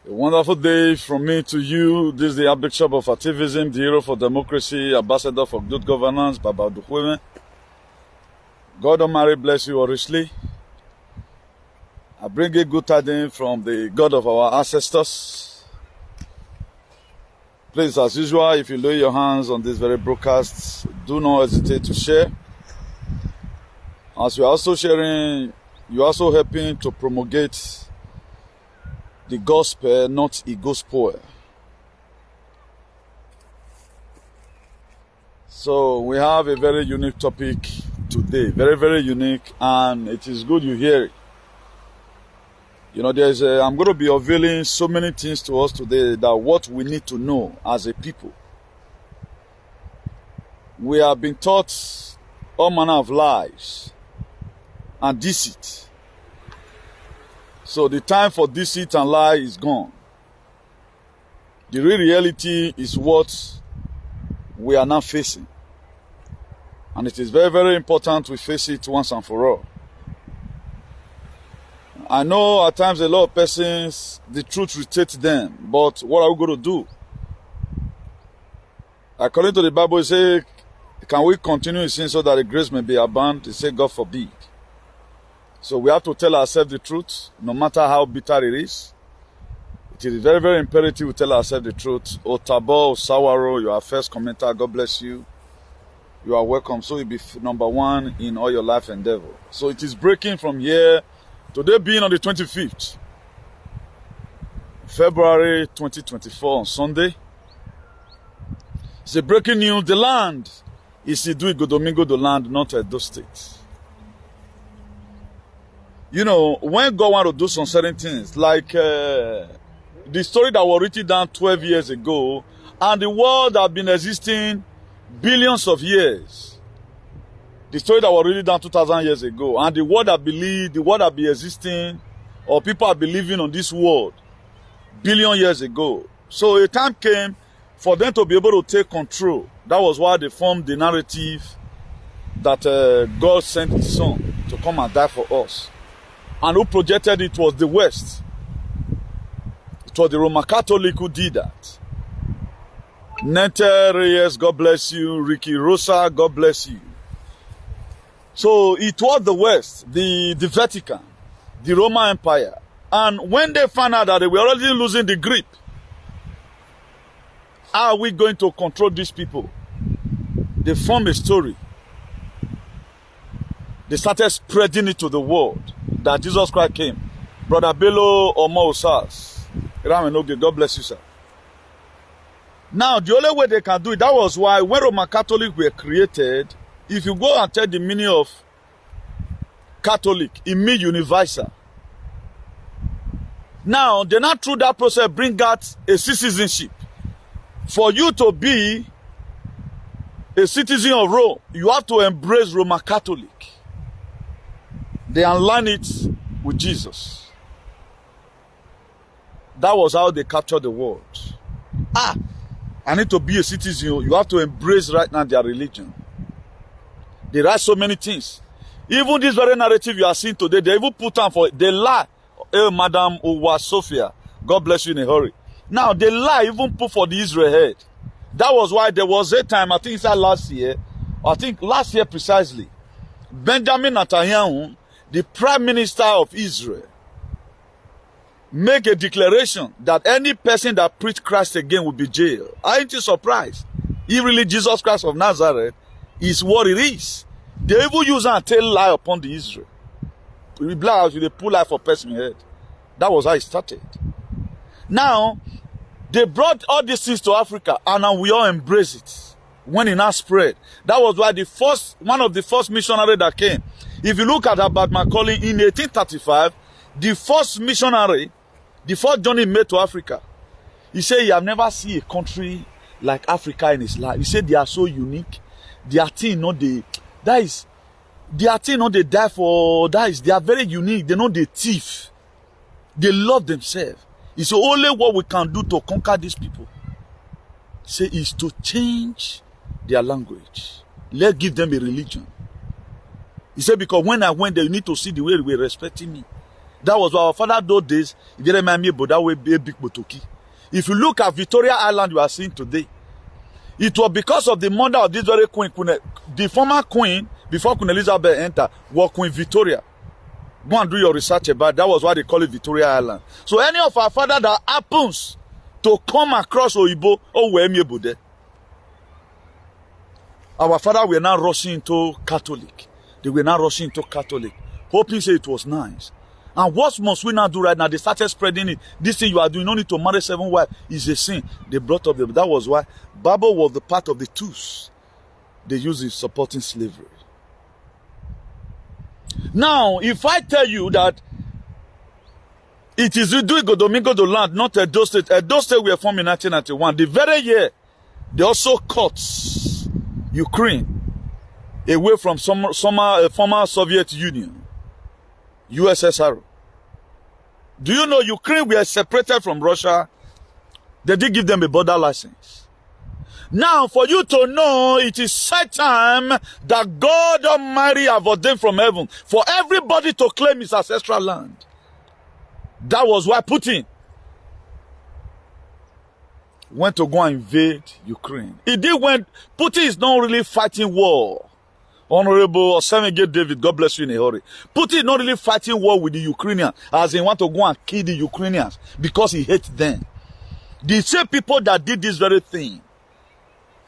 A wonderful day from me to you. This is the Archbishop of Activism, the hero for democracy, ambassador for good governance, Baba Dukweme. God Almighty bless you all richly. I bring a good tidings from the God of our ancestors. Please, as usual, if you lay your hands on this very broadcast, do not hesitate to share. As you are also sharing, you are also helping to promulgate the gospel, not ego spoil. So we have a very unique topic today, very, very unique, and it is good you hear it. You know, I'm going to be unveiling so many things to us today that what we need to know as a people. We have been taught all manner of lies and deceit. So the time for deceit and lie is gone. The real reality is what we are now facing. And it is very, very important we face it once and for all. I know at times a lot of persons, the truth irritates them, but what are we going to do? According to the Bible, it says, can we continue in sin so that the grace may be abound? It says, God forbid. So we have to tell ourselves the truth, no matter how bitter it is. It is very, very imperative we tell ourselves the truth. Otabo, Sawaro, you are first commenter. God bless you. You are welcome. So you'll be number one in all your life endeavor. So it is breaking from here. Today being on the 25th, February 2024 on Sunday. It's a breaking news. The land is Idu-Igodomigodo land, not Edo State. You know, when God wants to do some certain things, like the story that was written down 12 years ago, and the world has been existing billions of years. The story that was written down 2,000 years ago, and the world that believed, the world that been existing, or people are believing on this world billion years ago. So a time came for them to be able to take control. That was why they formed the narrative that God sent His Son to come and die for us. And who projected it was the West. It was the Roman Catholic who did that. Nete Reyes, God bless you. Ricky Rosa, God bless you. So it was the West, the Vatican, the Roman Empire. And when they found out that they were already losing the grip, how are we going to control these people? They formed a story. They started spreading it to the world that Jesus Christ came. Brother Bello Omo Osas. God bless you, sir. Now, the only way they can do it, that was why when Roman Catholic were created, if you go and tell the meaning of Catholic, it means universal. Now, they not through that process bring out a citizenship. For you to be a citizen of Rome, you have to embrace Roman Catholic. They align it with Jesus. That was how they captured the world. I need to be a citizen. You have to embrace right now their religion. They write so many things. Even this very narrative you are seeing today, they even put on for, they lie. Madam Uwa Sophia, God bless you in a hurry. Now, they lie, even put for the Israel head. That was why there was a time, I think it's last year precisely, Benjamin Netanyahu, the Prime Minister of Israel, make a declaration that any person that preach Christ again will be jailed. Aren't you surprised? If really Jesus Christ of Nazareth is what it is. They even use and tell lie upon the Israel. They pull lie for person head. That was how it started. Now, they brought all these things to Africa, and now we all embrace it. When it now spread, that was why one of the first missionaries that came. If you look at Abat Macaulay in 1835, the first missionary, the first journey made to Africa, he said he have never seen a country like Africa in his life. He said they are so unique. Their thing, their thing, they die for, they are very unique. They know they thief. They love themselves. It's only what we can do to conquer these people. Say is to change their language. Let's give them a religion. He said, because when I went there, you need to see the way they were respecting me. That was why our father those days, if you remember me, but that way be a big botoki. If you look at Victoria Island you are seeing today, it was because of the mother of this very queen, the former queen, before Queen Elizabeth entered, was Queen Victoria. Go and do your research about it. That was why they call it Victoria Island. So any of our father that happens to come across Oyibo, oh, where me bude. Our father were now rushing into Catholic. They were now rushing into Catholic, hoping say it was nice. And what must we now do right now? They started spreading it. This thing you are doing, no need to marry 7 wives, is a sin. They brought up that was why Bible was the part of the tools they used in supporting slavery. Now, if I tell you that it is Idu-Igodomigodo land, not Edo State. Edo State were formed in 1991. The very year, they also cut Ukraine away from former Soviet Union, USSR. Do you know Ukraine were separated from Russia? They did give them a border license. Now, for you to know, it is set time that God Almighty have ordained from heaven for everybody to claim his ancestral land. That was why Putin went to go and invade Ukraine. He did when Putin is not really fighting war. Honorable Osemege David, God bless you in a hurry. Putin is not really fighting war with the Ukrainians, as he want to go and kill the Ukrainians because he hates them. The same people that did this very thing,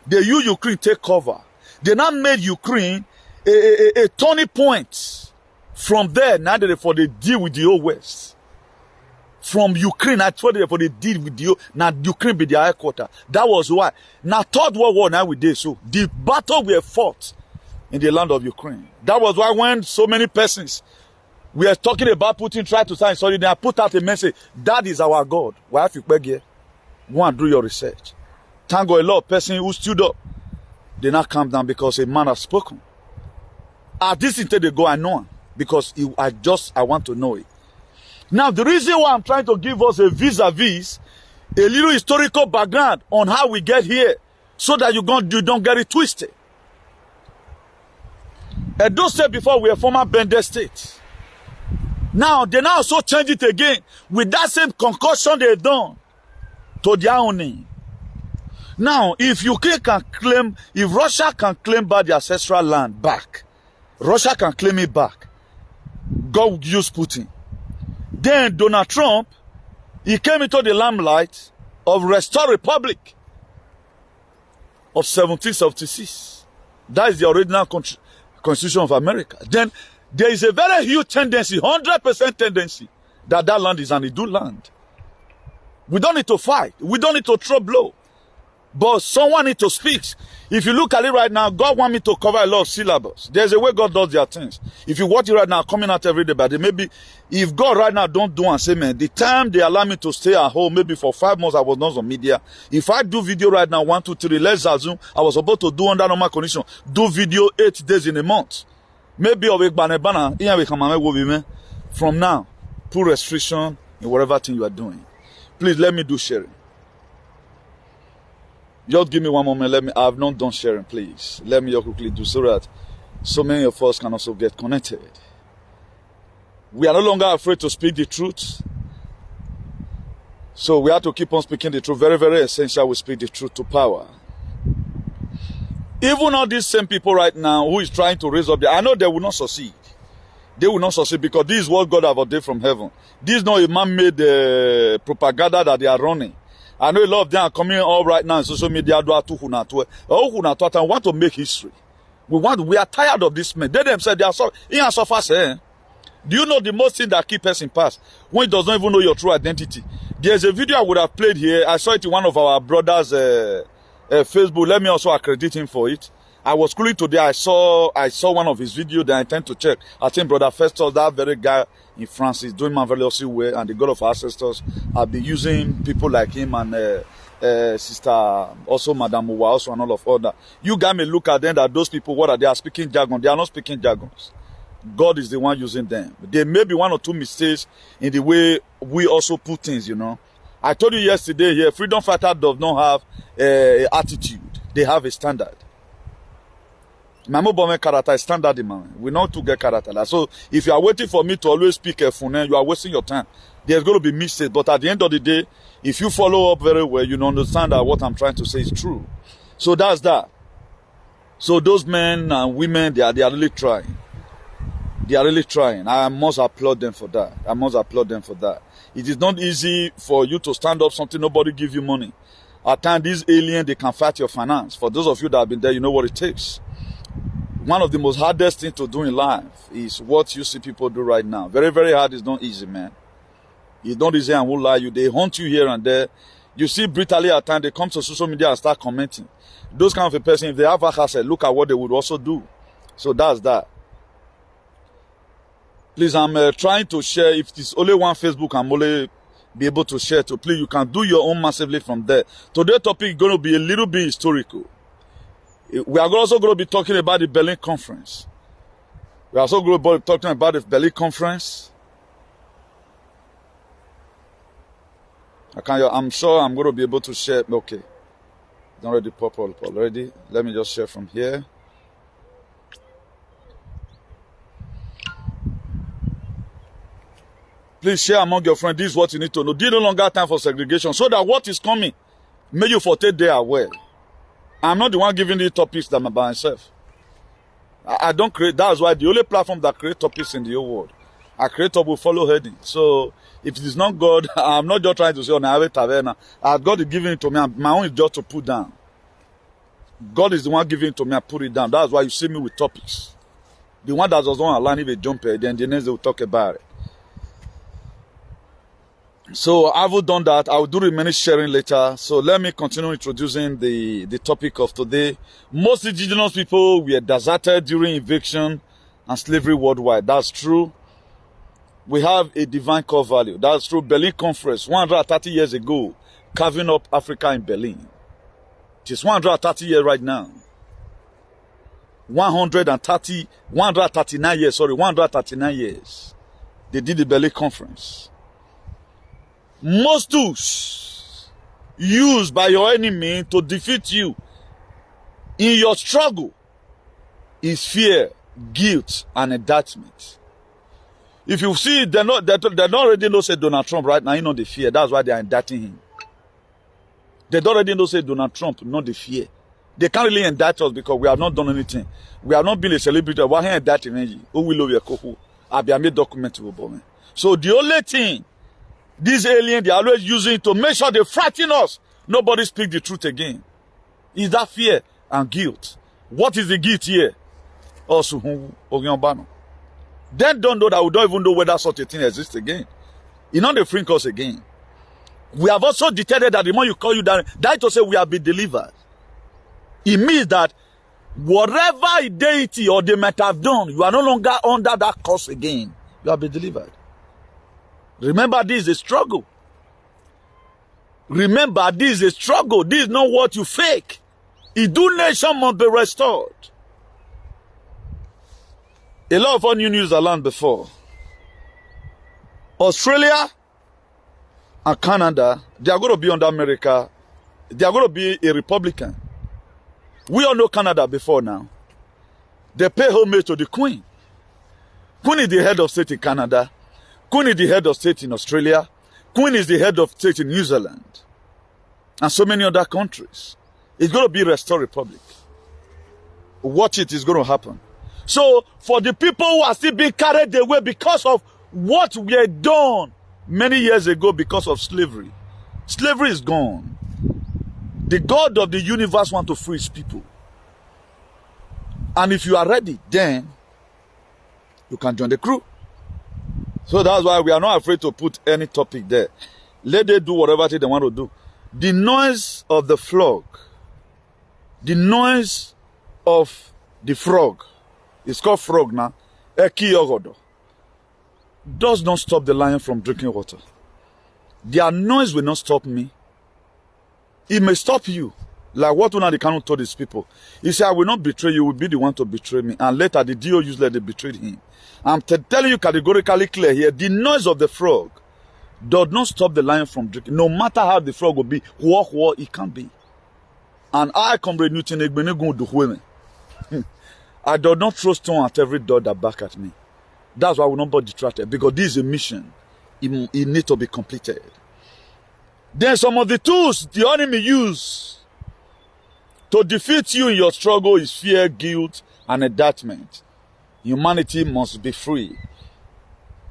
they use Ukraine take cover. They now made Ukraine a turning point. From there, now they deal with the whole West. From Ukraine, I told them for they deal with you. Now Ukraine be their headquarters. That was why. Now Third World War now we did so. The battle we fought in the land of Ukraine. That was why when so many persons we are talking about Putin trying to sign sorry, they put out a message. That is our God. Why have you beg here? Go and do your research. Thank God a lot of persons who stood up. They now calm down because a man has spoken. At this until they go, I know him. Because I want to know it. Now, the reason why I'm trying to give us a vis-a-vis, a little historical background on how we get here, so that you don't get it twisted. Edo State before we were former Bende State. Now, they now also change it again with that same concussion they done to their own name. Now, if Ukraine can claim, if Russia can claim back the ancestral land back, Russia can claim it back. God will use Putin. Then Donald Trump, he came into the limelight of Restore Republic of 1776. That is the original Constitution of America. Then there is a very huge tendency, 100% tendency, that land is an Idu land. We don't need to fight. We don't need to throw blow. But someone need to speak. If you look at it right now, God want me to cover a lot of syllables. There's a way God does their things. If you watch it right now, coming out every day, but maybe if God right now don't do and say, man, the time they allow me to stay at home, maybe for 5 months I was not on media. If I do video right now, 1, 2, 3, let's assume I was about to do under normal condition, do video 8 days in a month. Maybe from now, put restriction in whatever thing you are doing. Please let me do sharing. Just give me one moment. I have not done sharing, please. Let me quickly do so that so many of us can also get connected. We are no longer afraid to speak the truth. So we have to keep on speaking the truth. Very, very essential we speak the truth to power. Even all these same people right now who is trying to raise up, I know they will not succeed. They will not succeed because this is what God have ordained from heaven. This is not a man-made propaganda that they are running. I know a lot of them are coming up right now on social media. Want to make history. We are tired of this man. They themselves, they are so, do you know the most thing that keeps person past? When he does not even know your true identity. There's a video I would have played here. I saw it in one of our brothers' Facebook. Let me also accredit him for it. I was schooling today. I saw one of his videos that I intend to check. I think Brother Festus, that very guy in France, is doing marvelously well, and the God of our ancestors have been using people like him and Sister, also Madame Uwa, also and all of other. You guys may look at them that those people, what are they? Are speaking jargon. They are not speaking jargons. God is the one using them. There may be 1 or 2 mistakes in the way we also put things, you know. I told you yesterday here, freedom fighter does not have attitude. They have a standard. My mobile character is standard, man. We know to get character. So if you are waiting for me to always speak a phone, you are wasting your time. There's going to be mistakes, but at the end of the day, if you follow up very well, you understand that what I'm trying to say is true. So that's that. So those men and women, they are really trying. They are really trying. I must applaud them for that. I must applaud them for that. It is not easy for you to stand up something, nobody give you money. At times, these aliens, they can fight your finance. For those of you that have been there, you know what it takes. One of the most hardest things to do in life is what you see people do right now. Very, very hard. It's not easy, man. It's not easy, and won't lie you. They hunt you here and there. You see brutally at times, they come to social media and start commenting. Those kind of a person, if they have a hassle, look at what they would also do. So that's that. Please, I'm trying to share. If it's only one Facebook, I'm only be able to share to. Please, you can do your own massively from there. Today's topic is going to be a little bit historical. We are also going to be talking about the Berlin Conference. We are also going to be talking about the Berlin Conference. I'm sure I'm going to be able to share. Okay. Don't already pop up already. Let me just share from here. Please share among your friends. This is what you need to know. This is no longer time for segregation. So that what is coming, may you foretell there well. I'm not the one giving the topics that I'm by myself. I don't create. That's why the only platform that create topics in the whole world. I create up will follow heading. So if it is not God, I'm not just trying to say, oh, I have a taverna. God is giving it to me. My own is just to put down. God is the one giving it to me. I put it down. That's why you see me with topics. The one that doesn't align with a jumper, then the next they will talk about it. So I have done that. I will do the many sharing later. So let me continue introducing the topic of today. Most indigenous people were deserted during eviction and slavery worldwide. That's true. We have a divine core value. That's true. Berlin Conference, 130 years ago, carving up Africa in Berlin. It is 130 years right now. 139 years. They did the Berlin Conference. Most tools used by your enemy to defeat you in your struggle is fear, guilt, and indictment. If you see, they don't already know say Donald Trump right now, you know the fear. That's why they are indicting him. They don't already know say Donald Trump, not the fear. They can't really indict us because we have not done anything. We have not been a celebrity. Why are indicting me? Who will love your cocoa? I'll be made documentary. So the only thing these aliens, they are always using to make sure they frighten us. Nobody speak the truth again. Is that fear and guilt? What is the guilt here? Also, then don't know that we don't even know whether such a thing exists again. You know they freak us again. We have also detected that the more you call you down, that to say we have been delivered. It means that whatever a deity or they might have done, you are no longer under that curse again. You have been delivered. Remember, this is a struggle. Remember, this is a struggle. This is not what you fake. Idu-Nation must be restored. A lot of our new news I learned before. Australia and Canada, they are going to be under America. They are going to be a Republican. We all know Canada before now. They pay homage to the Queen. Queen is the head of state in Canada. Queen is the head of state in Australia. Queen is the head of state in New Zealand. And so many other countries. It's going to be a restored republic. Watch it, it's going to happen. So, for the people who are still being carried away because of what we had done many years ago because of slavery. Slavery is gone. The God of the universe wants to free his people. And if you are ready, then you can join the crew. So that's why we are not afraid to put any topic there. Let them do whatever they want to do. The noise of the frog, the noise of the frog, it's called frog now, Idu-Igodomigodo, does not stop the lion from drinking water. Their noise will not stop me. It may stop you. Like what Unadi cannot told his people. He said, I will not betray you, you will be the one to betray me. And later the DO useless, they betrayed him. I'm telling you categorically clear here, the noise of the frog does not stop the lion from drinking. No matter how the frog will be, it can't be. And I, Comrade Newton, I do not throw stone at every door that back at me. That's why I will not be distracted, because this is a mission. It needs to be completed. Then some of the tools the enemy use to defeat you in your struggle is fear, guilt, and indictment. Humanity must be free.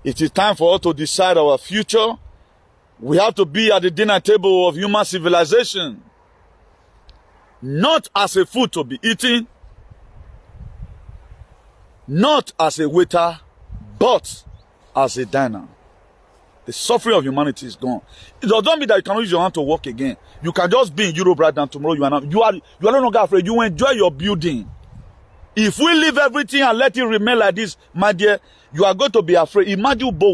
It is time for us to decide our future. We have to be at the dinner table of human civilization, not as a food to be eaten, not as a waiter, but as a diner. The suffering of humanity is gone. It doesn't mean that you cannot use your hand to work again. You can just be in Europe right now. Tomorrow you are no longer afraid. You enjoy your building. If we leave everything and let it remain like this, my dear, you are going to be afraid. Imagine boy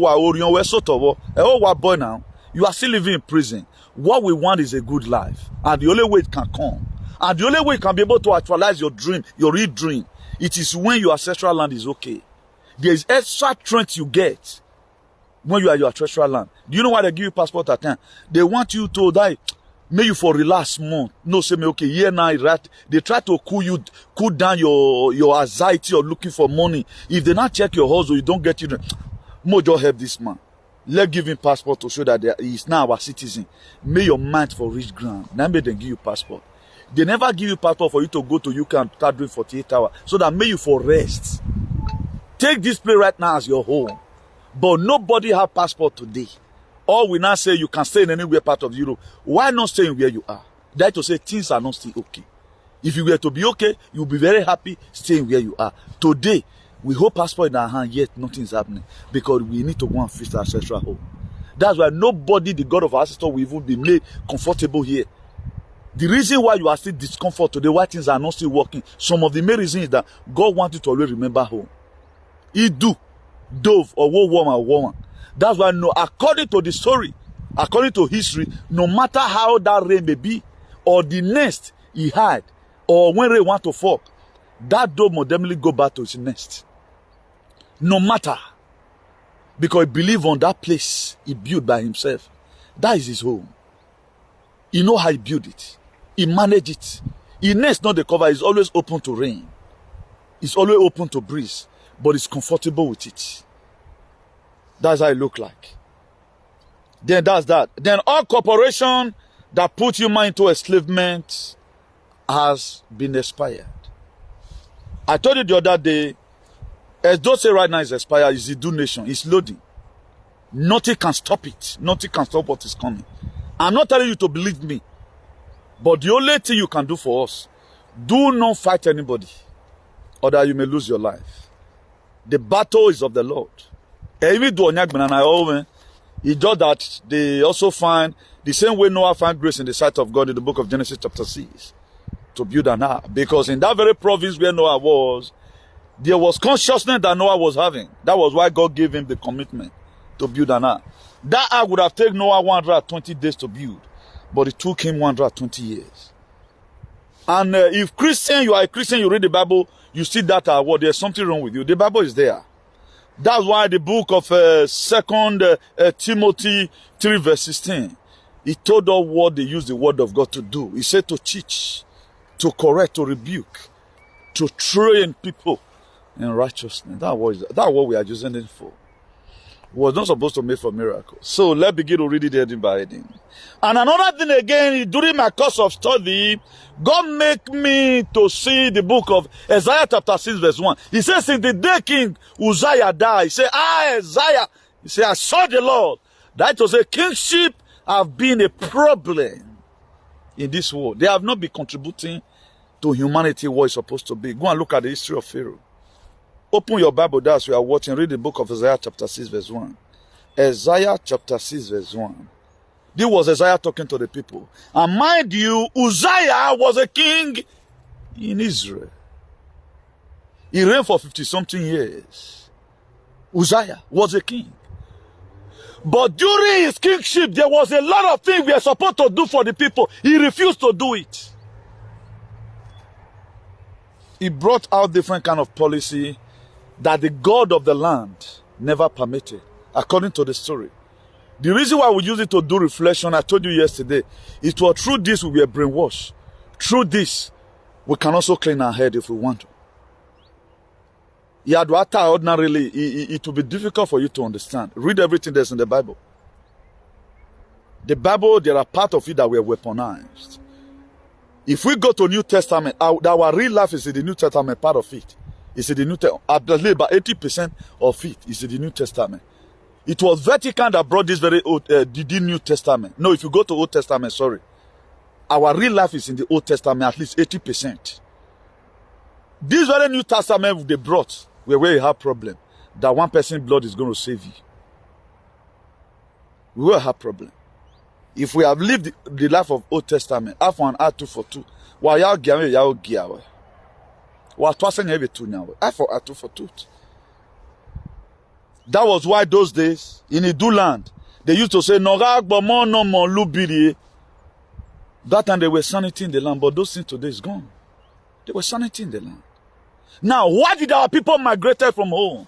now. You are still living in prison. What we want is a good life, and the only way it can come, and the only way you can be able to actualize your dream, your real dream, it is when your ancestral land is okay. There is extra strength you get when you are your ancestral land. Do you know why they give you passport at time? They want you to die. May you for relax more. No, say me okay. Here now, right? They try to cool down your anxiety of looking for money. If they not check your hustle, you don't get it. Mojo help this man. Let's give him passport to show that he is now our citizen. May your mind for rich ground. Now may they give you passport. They never give you passport for you to go to UK and start doing 48 hours. So that may you for rest. Take this place right now as your home. But nobody have passport today. Or we now say you can stay in anywhere part of Europe. Why not stay where you are? That to say things are not still okay. If you were to be okay, you'll be very happy staying where you are. Today, we hold passport in our hand, yet nothing's happening. Because we need to go and fix our ancestral home. That's why nobody, the God of our ancestors, will even be made comfortable here. The reason why you are still discomfort today, why things are not still working, some of the main reasons is that God wants you to always remember home. Idu, dove, or woman. That's why, no, according to the story, according to history, no matter how that rain may be, or the nest he had, or when rain want to fall, that dove will definitely go back to its nest. No matter. Because he believes on that place he built by himself. That is his home. He know how he built it. He managed it. His nest, not the cover, is always open to rain. It's always open to breeze. But it's comfortable with it. That's how it look like. Then that's that. Then all corporation that put human into enslavement has been expired. I told you the other day, as those say right now is expired, is the do nation. It's loading. Nothing can stop it. Nothing can stop what is coming. I'm not telling you to believe me. But the only thing you can do for us, do not fight anybody, or that you may lose your life. The battle is of the Lord. It's just that they also find the same way Noah found grace in the sight of God in the book of Genesis chapter 6 to build an ark. Because in that very province where Noah was, there was consciousness that Noah was having. That was why God gave him the commitment to build an ark. That ark would have taken Noah 120 days to build, but it took him 120 years. And if Christian, you are a Christian, you read the Bible, you see that there's something wrong with you. The Bible is there. That's why the book of 2 Timothy 3 verse 16, he told us what they use the word of God to do. He said to teach, to correct, to rebuke, to train people in righteousness. That's what we are using it for. It was not supposed to make for miracles. So let's begin to read it heading by heading. And another thing again, during my course of study, God make me to see the book of Isaiah chapter 6 verse 1. He says, in the day King Uzziah died, he said, Isaiah, he said, I saw the Lord. That was a kingship have been a problem in this world. They have not been contributing to humanity what it's supposed to be. Go and look at the history of Pharaoh. Open your Bible there as we are watching. Read the book of Isaiah chapter 6 verse 1. Isaiah chapter 6 verse 1. This was Isaiah talking to the people. And mind you, Uzziah was a king in Israel. He reigned for 50-something years. Uzziah was a king. But during his kingship, there was a lot of things we are supposed to do for the people. He refused to do it. He brought out different kind of policy that the God of the land never permitted, according to the story. The reason why we use it to do reflection, I told you yesterday, is to through this we were brainwashed. Through this, we can also clean our head if we want to. Yaduata ordinarily, it will be difficult for you to understand. Read everything that's in the Bible. The Bible, there are parts of it that were weaponized. If we go to New Testament, our real life is in the New Testament part of it. It's in the New Testament. I believe about 80% of it is in the New Testament. It was Vatican that brought this very old, the New Testament. No, if you go to Old Testament, sorry. Our real life is in the Old Testament, at least 80%. This very New Testament they brought, where you have problem, that one person's blood is going to save you. We will have problem. If we have lived the life of Old Testament, half one, half 2 for 2, why y'all give me y'all give away? What was every 2 now? Half for 2 for 2. That was why those days in Idu land they used to say no more lubiri. That time they were sanity in the land, but those things today is gone. They were sanity in the land. Now, why did our people migrated from home?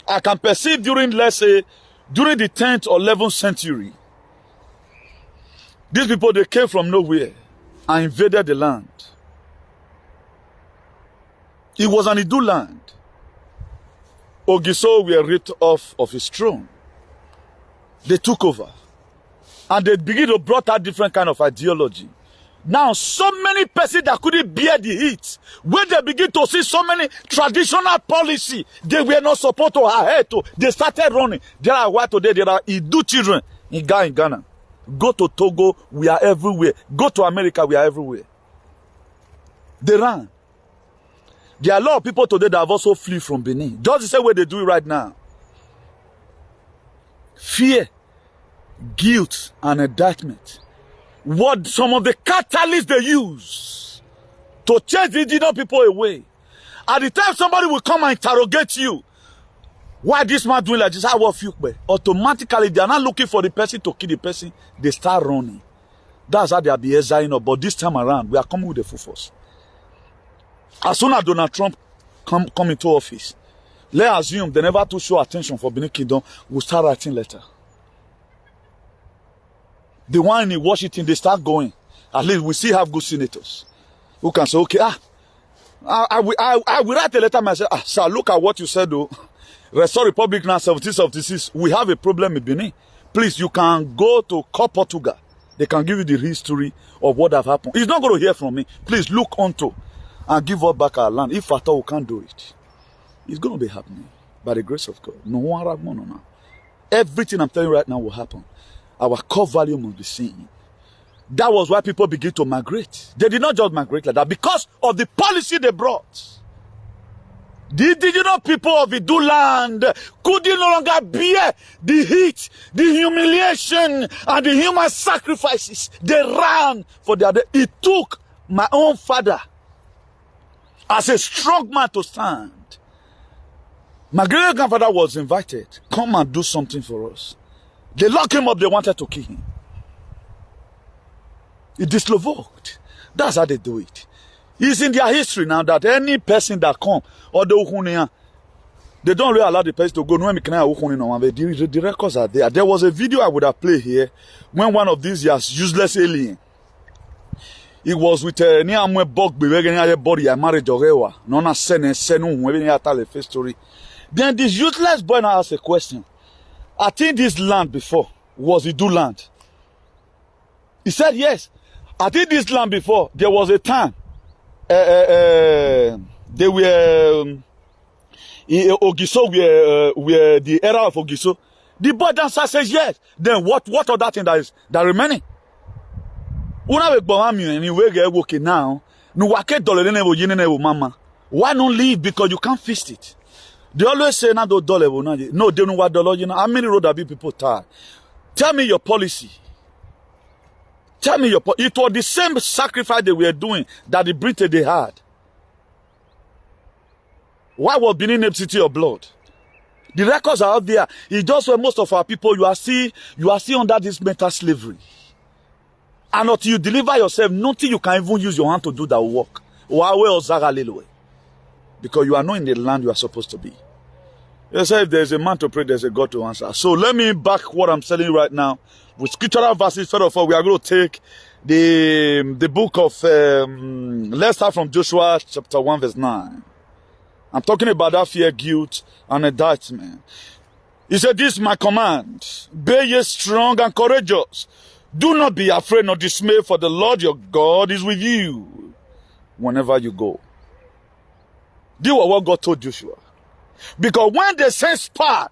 I can perceive during, let's say, during the 10th or 11th century, these people, they came from nowhere and invaded the land. It was an Idu land. Ogiso were ripped off of his throne. They took over. And they began to brought out different kind of ideology. Now, so many persons that couldn't bear the heat, when they begin to see so many traditional policy, they were not supposed to adhere to, they started running. There are why today there are Idu children in Ghana. Go to Togo, we are everywhere. Go to America, we are everywhere. They ran. There are a lot of people today that have also flee from Benin. Just the same way they do it right now. Fear, guilt, and indictment. What some of the catalysts they use to chase the indigenous people away. At the time somebody will come and interrogate you, why this man doing like this? How will you? Automatically they are not looking for the person to kill the person. They start running. That's how they are being exiled. But this time around, we are coming with the full force. As soon as Donald Trump come into office, let's assume they never to show attention for Benin Kingdom, will start writing letter. The one in Washington, they start going. At least we still have good senators who can say, okay, I will write a letter myself. Sir, look at what you said, though. Restore Republic now, 1776. We have a problem in Benin. Please, you can go to Portugal. They can give you the history of what have happened. He's not going to hear from me. Please look onto and give us back our land. If at all we can't do it, it's going to be happening by the grace of God. No one now. Everything I'm telling you right now will happen. Our core value must be seen. That was why people begin to migrate. They did not just migrate like that because of the policy they brought. The indigenous people of Idu land could no longer bear the heat, the humiliation, and the human sacrifices. They ran for their day. It took my own father as a strong man to stand. My great grandfather was invited. Come and do something for us. They locked him up. They wanted to kill him. It dislovoked. That's how they do it. It's in their history now that any person that come or they don't really allow the person to go. The records are there. There was a video I would have played here when one of these useless alien. It was with a bug body. I married Jorewa. Nona senu tell a face story. Then this useless boy now asks a question. I think this land before was Idu land. He said yes. I think this land before there was a time. They were Ogiso were the era of Ogiso. The boy dancer says yes. Then what other thing that remaining? Una we gbon mi we get working now. No wake dollar mama. Why not leave? Because you can't fix it. They always say na do dollar no they know what dollar how many road have people tired? Tell me your policy. Tell me it was the same sacrifice they were doing that the British they had. Why was Benin a city of blood? The records are out there. It's just where most of our people you are still under this mental slavery. And until you deliver yourself, nothing you can even use your hand to do that work. Because you are not in the land you are supposed to be. They say if there's a man to pray, there's a God to answer. So let me back what I'm telling you right now with scriptural verses. First of all, we are going to take the book of, let's start from Joshua chapter 1 verse 9. I'm talking about that fear, guilt, and indictment. He said, this is my command. Be ye strong and courageous. Do not be afraid nor dismayed, for the Lord your God is with you whenever you go. This was what God told Joshua. Because when they sent spies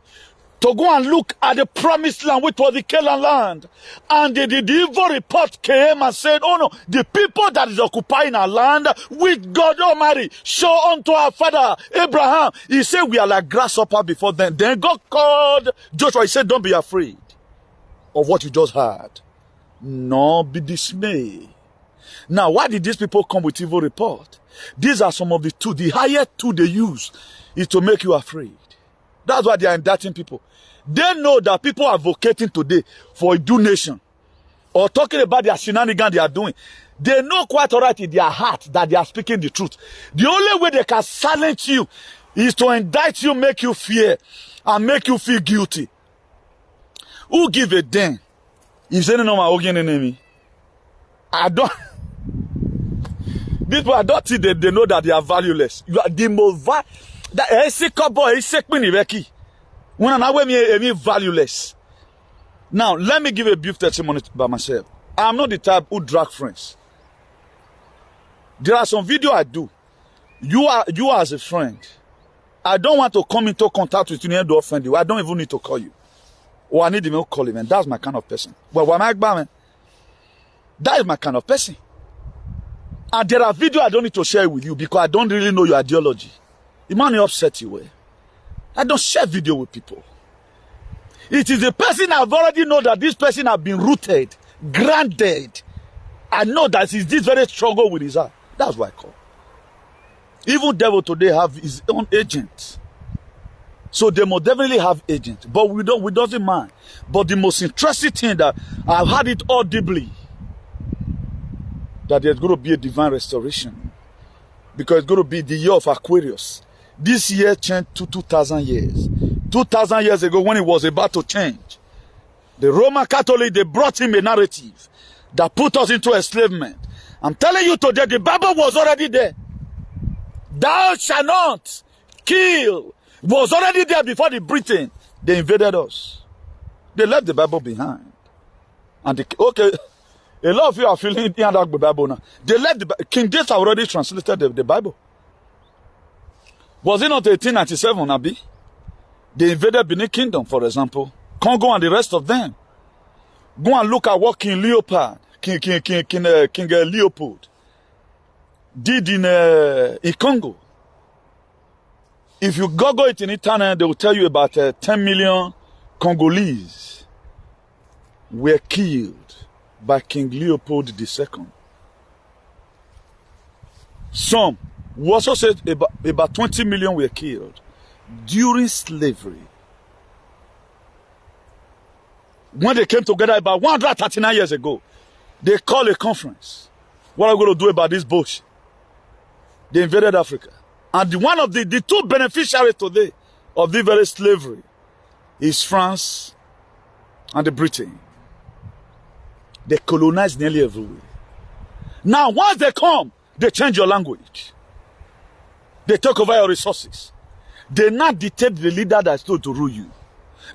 to go and look at the promised land, which was the Canaan land, and the evil report came and said, oh no, the people that is occupying our land, which God Almighty show unto our father Abraham, he said we are like grasshopper before them. Then God called Joshua, he said, don't be afraid of what you just heard, nor be dismayed. Now, why did these people come with evil report? These are some of the two. The higher two they use is to make you afraid. That's why they are indicting people. They know that people are advocating today for a Idu nation or talking about their shenanigans they are doing. They know quite all right in their heart that they are speaking the truth. The only way they can silence you is to indict you, make you fear, and make you feel guilty. Who give a damn if they don't know my organ enemy? I don't. These people, I don't think they know that they are valueless. You are the most valueless. Now, let me give a brief testimony by myself. I'm not the type who drag friends. There are some videos I do. You are as a friend. I don't want to come into contact with you and to offend you. I don't even need to call you. Or I need to call you, man. That's my kind of person. Well, man, that is my kind of person. And there are videos I don't need to share with you because I don't really know your ideology. It might upset you. I don't share video with people. It is the person I've already know that this person has been rooted, granted. I know that he's this very struggle with his heart. That's why I call. Even devil today have his own agent. So they must definitely have agent. But we doesn't mind. But the most interesting thing that I've had it audibly, that there's going to be a divine restoration. Because it's going to be the year of Aquarius. This year changed to 2,000 years. 2,000 years ago when it was about to change, the Roman Catholic, they brought him a narrative that put us into enslavement. I'm telling you today, the Bible was already there. Thou shalt not kill was already there before the Britain. They invaded us. They left the Bible behind. And okay, a lot of you are feeling the Bible now. They left the King James already translated the Bible. Was it not 1897, Abi? They invaded Benin Kingdom, for example. Congo and the rest of them. Go and look at what King Leopold did in Congo. If you Google it in internet, they will tell you about 10 million Congolese were killed by King Leopold II. Some, we also said about 20 million were killed during slavery. When they came together about 139 years ago, they called a conference. What are we going to do about this bush? They invaded Africa. And one of the two beneficiaries today of this very slavery is France and the Britain. They colonize nearly everywhere. Now, once they come, they change your language. They take over your resources. They not dictate the leader that's told to rule you.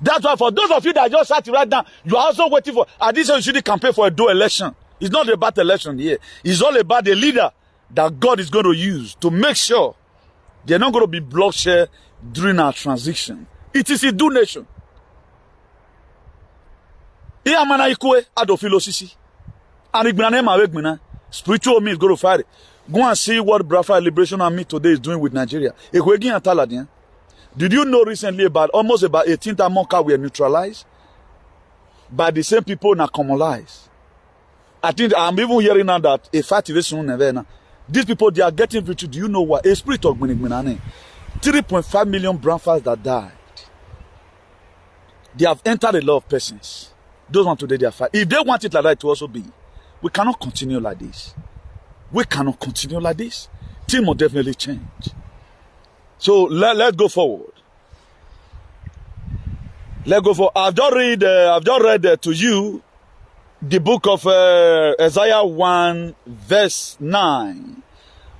That's why for those of you that just sat right now, you are also waiting for, addition, you should campaign for a dual election. It's not about election here. It's all about the leader that God is going to use to make sure they're not going to be bloodshed during our transition. It is a Idu nation. Spiritual me is going to fight it. Go and see what Biafra Liberation Army today is doing with Nigeria. Did you know recently almost about 18 Monka were neutralized by the same people na commonalized? I think I'm even hearing now that a fight is soon never now. These people, they are getting victory. Do you know what? A spirit of 3.5 million brown fowls that died. They have entered a lot of persons. Those ones today, they are fighting. If they want it like that to also be, we cannot continue like this. We cannot continue like this. Things will definitely change. So let's go forward. Let's go forward. I've just read to you the book of Isaiah 1 verse 9.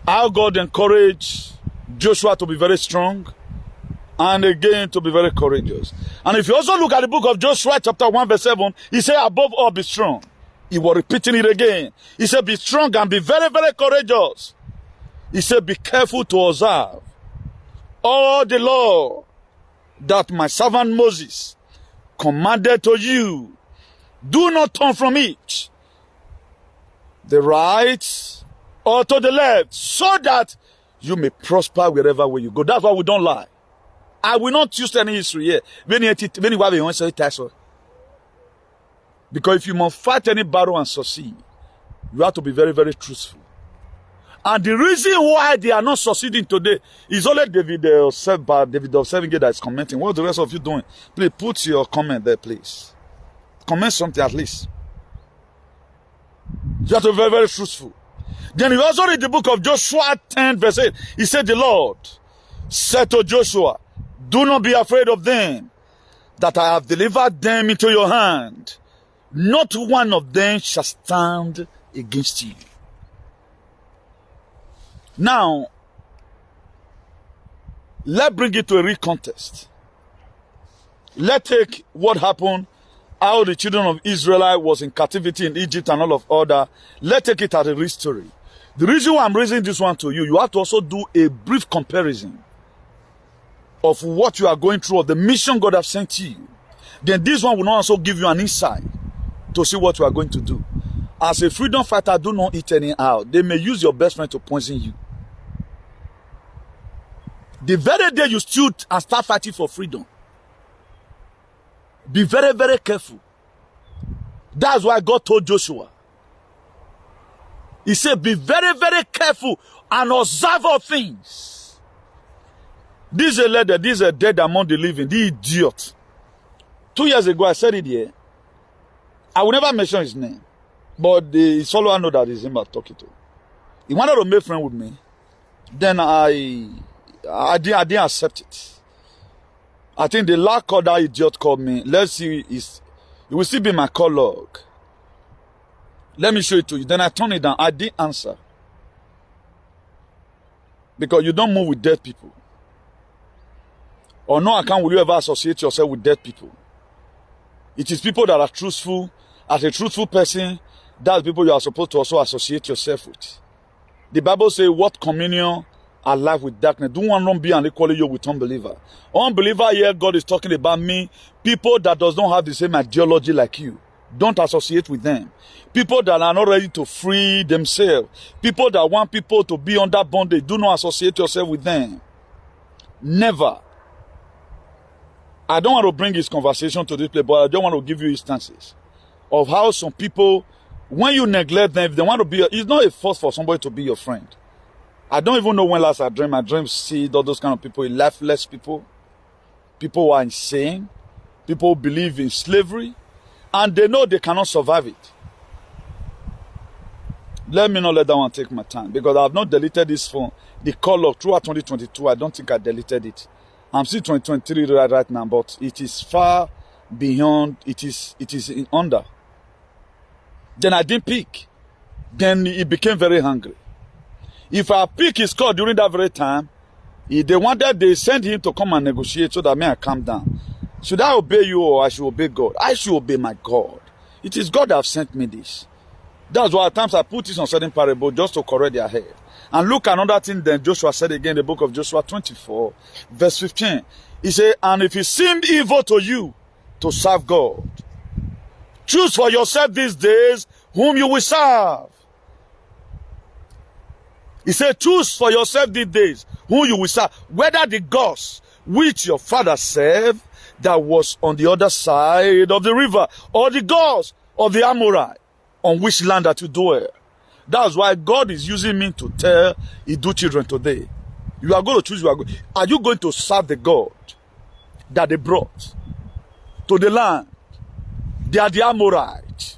How God encouraged Joshua to be very strong, and again to be very courageous. And if you also look at the book of Joshua chapter 1 verse 7, he said, above all be strong. He was repeating it again. He said, be strong and be very, very courageous. He said, be careful to observe all the law that my servant Moses commanded to you. Do not turn from it, the right or to the left, so that you may prosper wherever way you go. That's why we don't lie. I will not use any history here. Because if you must fight any battle and succeed, you have to be very, very truthful. And the reason why they are not succeeding today is only David of 7K that is commenting. What the rest of you doing? Please put your comment there, please. Comment something at least. You have to be very, very truthful. Then you also read the book of Joshua 10 verse 8. He said, the Lord said to Joshua, do not be afraid of them, that I have delivered them into your hand. Not one of them shall stand against you. Now, let's bring it to a real context. Let's take what happened, how the children of Israel was in captivity in Egypt and all of order. Let's take it as a real story. The reason why I'm raising this one to you, you have to also do a brief comparison of what you are going through, of the mission God has sent you. Then this one will not also give you an insight to see what you are going to do. As a freedom fighter, do not eat anyhow. They may use your best friend to poison you. The very day you stood and start fighting for freedom, be very, very careful. That's why God told Joshua. He said, be very, very careful and observe all things. This is a letter, this is a dead among the living, the idiot. 2 years ago, I said it here. I will never mention his name. But the follower know that it's him I'm talking to. He wanted to make friend with me. Then I didn't accept it. I think the last call that idiot called me, let's see, it will still be my call log. Let me show it to you. Then I turned it down. I didn't answer. Because you don't move with dead people. Or no account will you ever associate yourself with dead people. It is people that are truthful. As a truthful person, that's people you are supposed to also associate yourself with. The Bible says, what communion are life with darkness? Do one not be unequally yoked with unbeliever. Unbeliever here, God is talking about me. People that does not have the same ideology like you. Don't associate with them. People that are not ready to free themselves. People that want people to be under bondage. Do not associate yourself with them. Never. I don't want to bring this conversation to this place, but I don't want to give you instances of how some people, when you neglect them, if they want to be, it's not a force for somebody to be your friend. I don't even know when last I dreamed. I dreamed see all those kind of people, lifeless people, people who are insane, people who believe in slavery, and they know they cannot survive it. Let me not let that one take my time, because I have not deleted this phone. The call log throughout 2022, I don't think I deleted it. I'm still 2023 right now, but it is far beyond, it is in under. Then I didn't pick. Then he became very hungry. If I pick his call during that very time, if they sent him to come and negotiate so that I calm down. Should I obey you or I should obey God? I should obey my God. It is God that have sent me this. That's why at times I put this on certain parable just to correct their head. And look another thing then Joshua said again in the book of Joshua 24, verse 15. He said, and if it seemed evil to you to serve God, choose for yourself these days whom you will serve. He said, choose for yourself these days whom you will serve, whether the gods which your father served that was on the other side of the river, or the gods of the Amorite on which land that you dwell. That's why God is using me to tell Idu children today. You are going to choose. Are you going to serve the God that they brought to the land? They are the Amorites.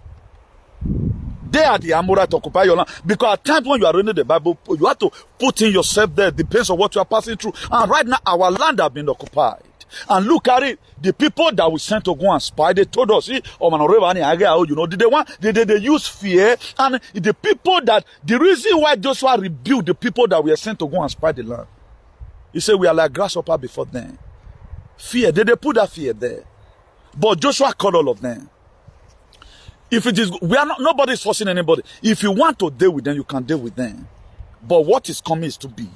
They are the Amorites to occupy your land. Because at times when you are reading the Bible, you have to put in yourself there. It depends on what you are passing through. And right now, our land has been occupied. And look at it. The people that we sent to go and spy, they told us, did they use fear? And the people that, the reason why Joshua rebuked the people that were sent to go and spy the land, He said, we are like grasshopper before them. Fear, they put that fear there. But Joshua called all of them. If it is, nobody is forcing anybody. If you want to deal with them, you can deal with them. But what is coming is too big.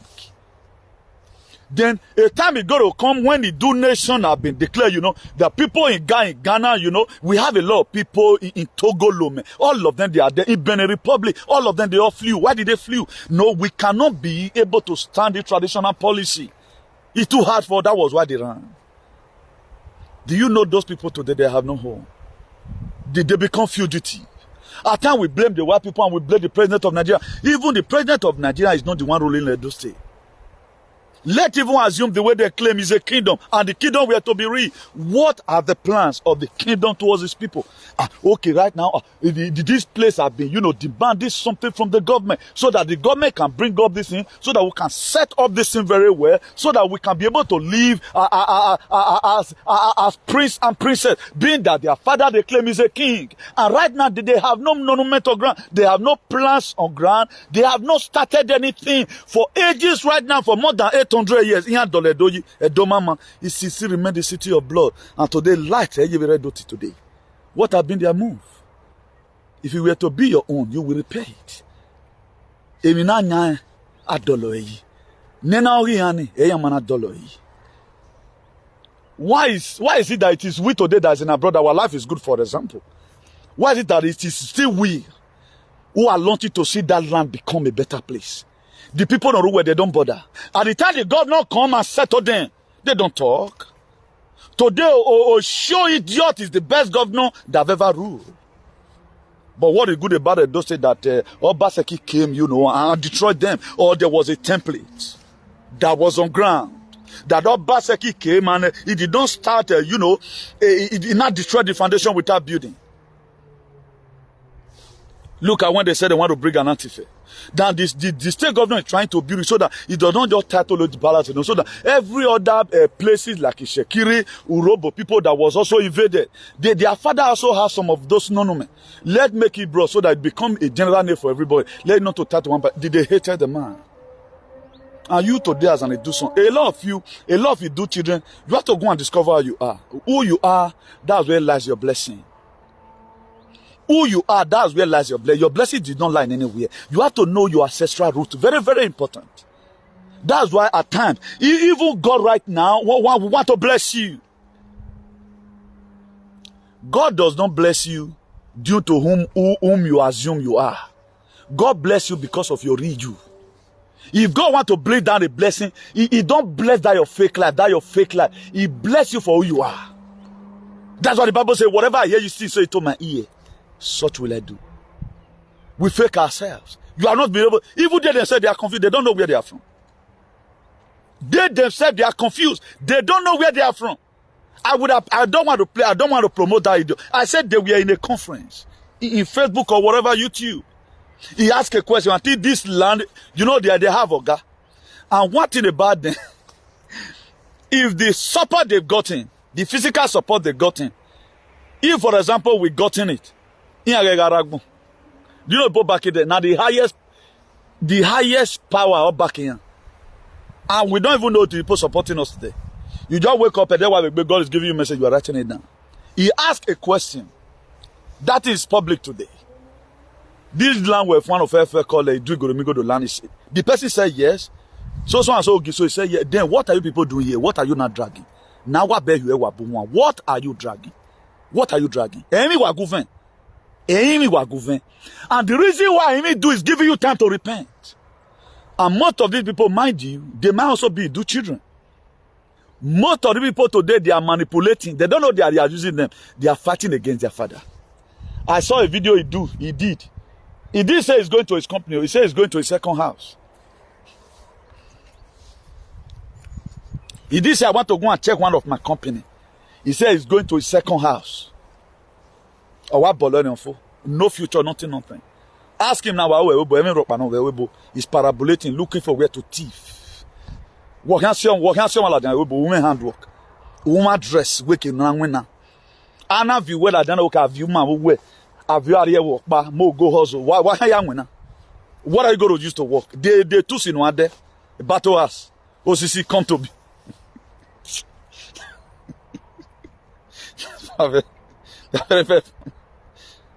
Then a time is going to come when the two nations have been declared, the people in Ghana, we have a lot of people in Togo, Lome. All of them, they are there. In Benin Republic, all of them, they all flew. Why did they flew? No, we cannot be able to stand the traditional policy. It's too hard for, that was why they ran. Do you know those people today, they have no home? They become fugitive. At times we blame the white people and we blame the president of Nigeria. Even the president of Nigeria is not the one ruling Edo State. Let even assume the way they claim is a kingdom, and the kingdom were to be real. What are the plans of the kingdom towards these people? Okay, right now, this place have been, demanding something from the government, so that the government can bring up this thing, so that we can set up this thing very well, so that we can be able to live as prince and princess, being that their father they claim is a king. And right now, they have no monument on ground, they have no plans on ground, they have not started anything for ages right now, for more than 800 years. Edomama is still remain the city of blood. And today, light today. What have been their move? If you were to be your own, you will repay it. Why is it that it is we today that is in our brother, our life is good, for example? Why is it that it is still we who are wanting to see that land become a better place? The people don't know where they don't bother. At the time the governor come and settle them, they don't talk. Today, show idiot is the best governor that have ever ruled. But what is good about it, those say that Obaseki came, and destroyed them, or there was a template that was on ground. That Obaseki came and he did not start, he did not destroy the foundation without building. Look at when they said they want to bring an antifa. Then the state government is trying to build it so that it does not just title the balance, so that every other places like Ishekiri, Urobo, people that was also invaded, their father also has some of those monuments. Let's make it broad so that it become a general name for everybody. Let not to title one, but did they hated the man? And you today as an Idu, a lot of you Idu children, you have to go and discover who you are. Who you are, that's where lies your blessing. Who you are, that's where lies your blessing. Your blessing did not lie anywhere. You have to know your ancestral root. Very, very important. That's why at times, even God right now want to bless you. God does not bless you due to whom you assume you are. God bless you because of your real you. If God want to bring down a blessing, he don't bless that your fake life, He bless you for who you are. That's why the Bible says, whatever I hear you say it to my ear, such will I do. We fake ourselves. You are not being able, even they themselves they are confused, they don't know where they are from. They themselves they are confused, they don't know where they are from. I don't want to promote that idea. I said they were in a conference, in Facebook or whatever, YouTube. He asked a question, until this land, they have Oga. And one thing about them, if the support they've gotten, the physical support they've gotten, if for example we gotten it, do you know back in there? Now the highest power of back here. And we don't even know the people supporting us today. You just wake up and then while God is giving you a message, you are writing it down. He asked a question that is public today. This land where one of FF called Idu-Igodomigodo land is. The person said yes. So and so he said yes. Then what are you people doing here? What are you not dragging? Now what are you dragging? What are you dragging? And the reason why he do is giving you time to repent. And most of these people, mind you, they might also be Idu children. Most of the people today, they are manipulating. They don't know they are using them. They are fighting against their father. I saw a video he did. He did say he's going to his company. He said he's going to his second house. He did say, I want to go and check one of my company. He said he's going to his second house. Or what Bologna for? No future, nothing. Ask him now, he's parabolating, looking for where to thief. Woman handwork. Woman dress, waking now. Anna view whether I don't know view man where have you area work ba mo go hustle. Why are you going to use to work? They two in one day battle us. OCC come to be.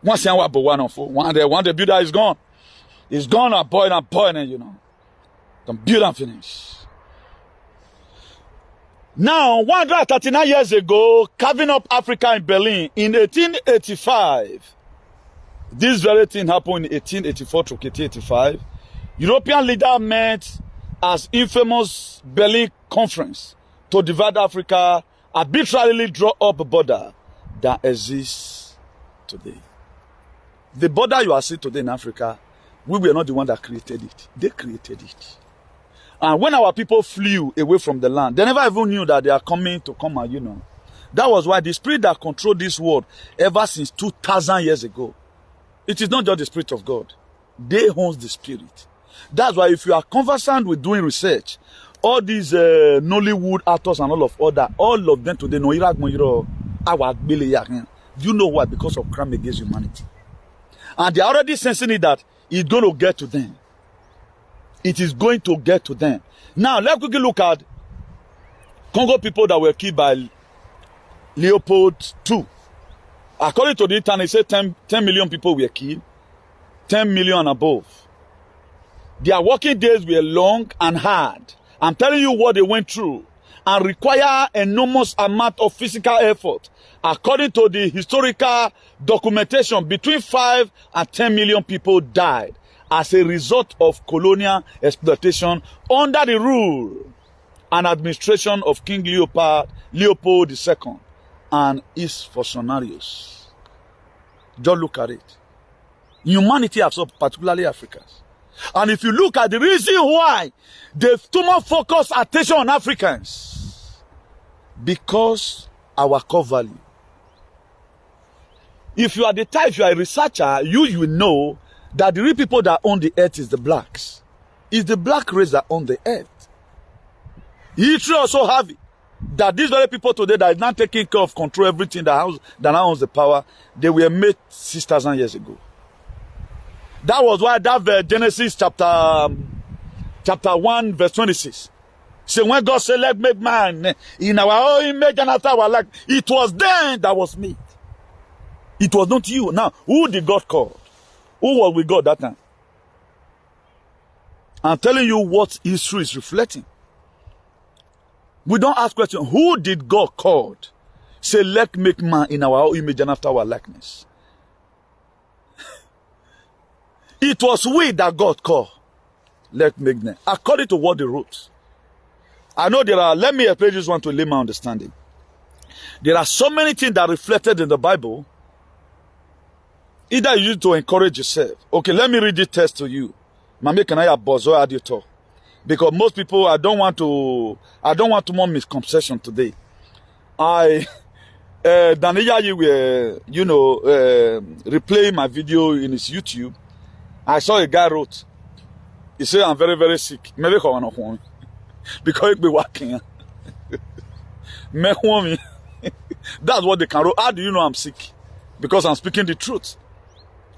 Once you want one the builder is gone. It's gone and boiling, you know. The build and finish. Now, 139 years ago, carving up Africa in Berlin in 1885. This very thing happened in 1884 to 1885. European leaders met as infamous Berlin Conference to divide Africa, arbitrarily draw up a border that exists today. The border you are seeing today in Africa, we were not the one that created it. They created it. And when our people flew away from the land, they never even knew that they are coming to come and, you know. That was why the spirit that controlled this world ever since 2,000 years ago, it is not just the spirit of God. They own the spirit. That's why if you are conversant with doing research, all these Nollywood actors and all of them today know Iraq. Do you know why? Because of crime against humanity. And they are already sensing it that it's going to get to them. It is going to get to them. Now, let's quickly look at Congo people that were killed by Leopold II. According to the internet, it said 10 million people were killed. 10 million and above. Their working days were long and hard. I'm telling you what they went through. And require enormous amount of physical effort. According to the historical documentation, between 5 and 10 million people died as a result of colonial exploitation under the rule and administration of King Leopold II and his functionaries. Just look at it. Humanity has suffered, particularly Africans. And if you look at the reason why they've too much focus attention on Africans, because our core value. If you are the type, if you are a researcher, you will know that the real people that own the earth is the blacks. It's the black race that own the earth. History also have it, that these very people today that is not taking care of control everything that now owns the power, they were made 6,000 years ago. That was why that Genesis chapter 1 verse 26. So when God said, let's make man in our own image and after our likeness, it was then that was made. It was not you. Now, who did God call? Who was with God that time? I'm telling you what history is reflecting. We don't ask questions. Who did God call? Say, let's make man in our own image and after our likeness. It was we that God called. Let's make them. According to what they wrote. I know there are, let me explain this one to lay my understanding. There are so many things that are reflected in the Bible. Either you need to encourage yourself. Okay, let me read this text to you. Mami, can I have bozo adiator? Because most people, I don't want to more misconception today. Daniel, you were, replaying my video in his YouTube. I saw a guy wrote, he said, I'm very, very sick. Maybe I want to because it be working. That's what they can write. How do you know I'm sick? Because I'm speaking the truth.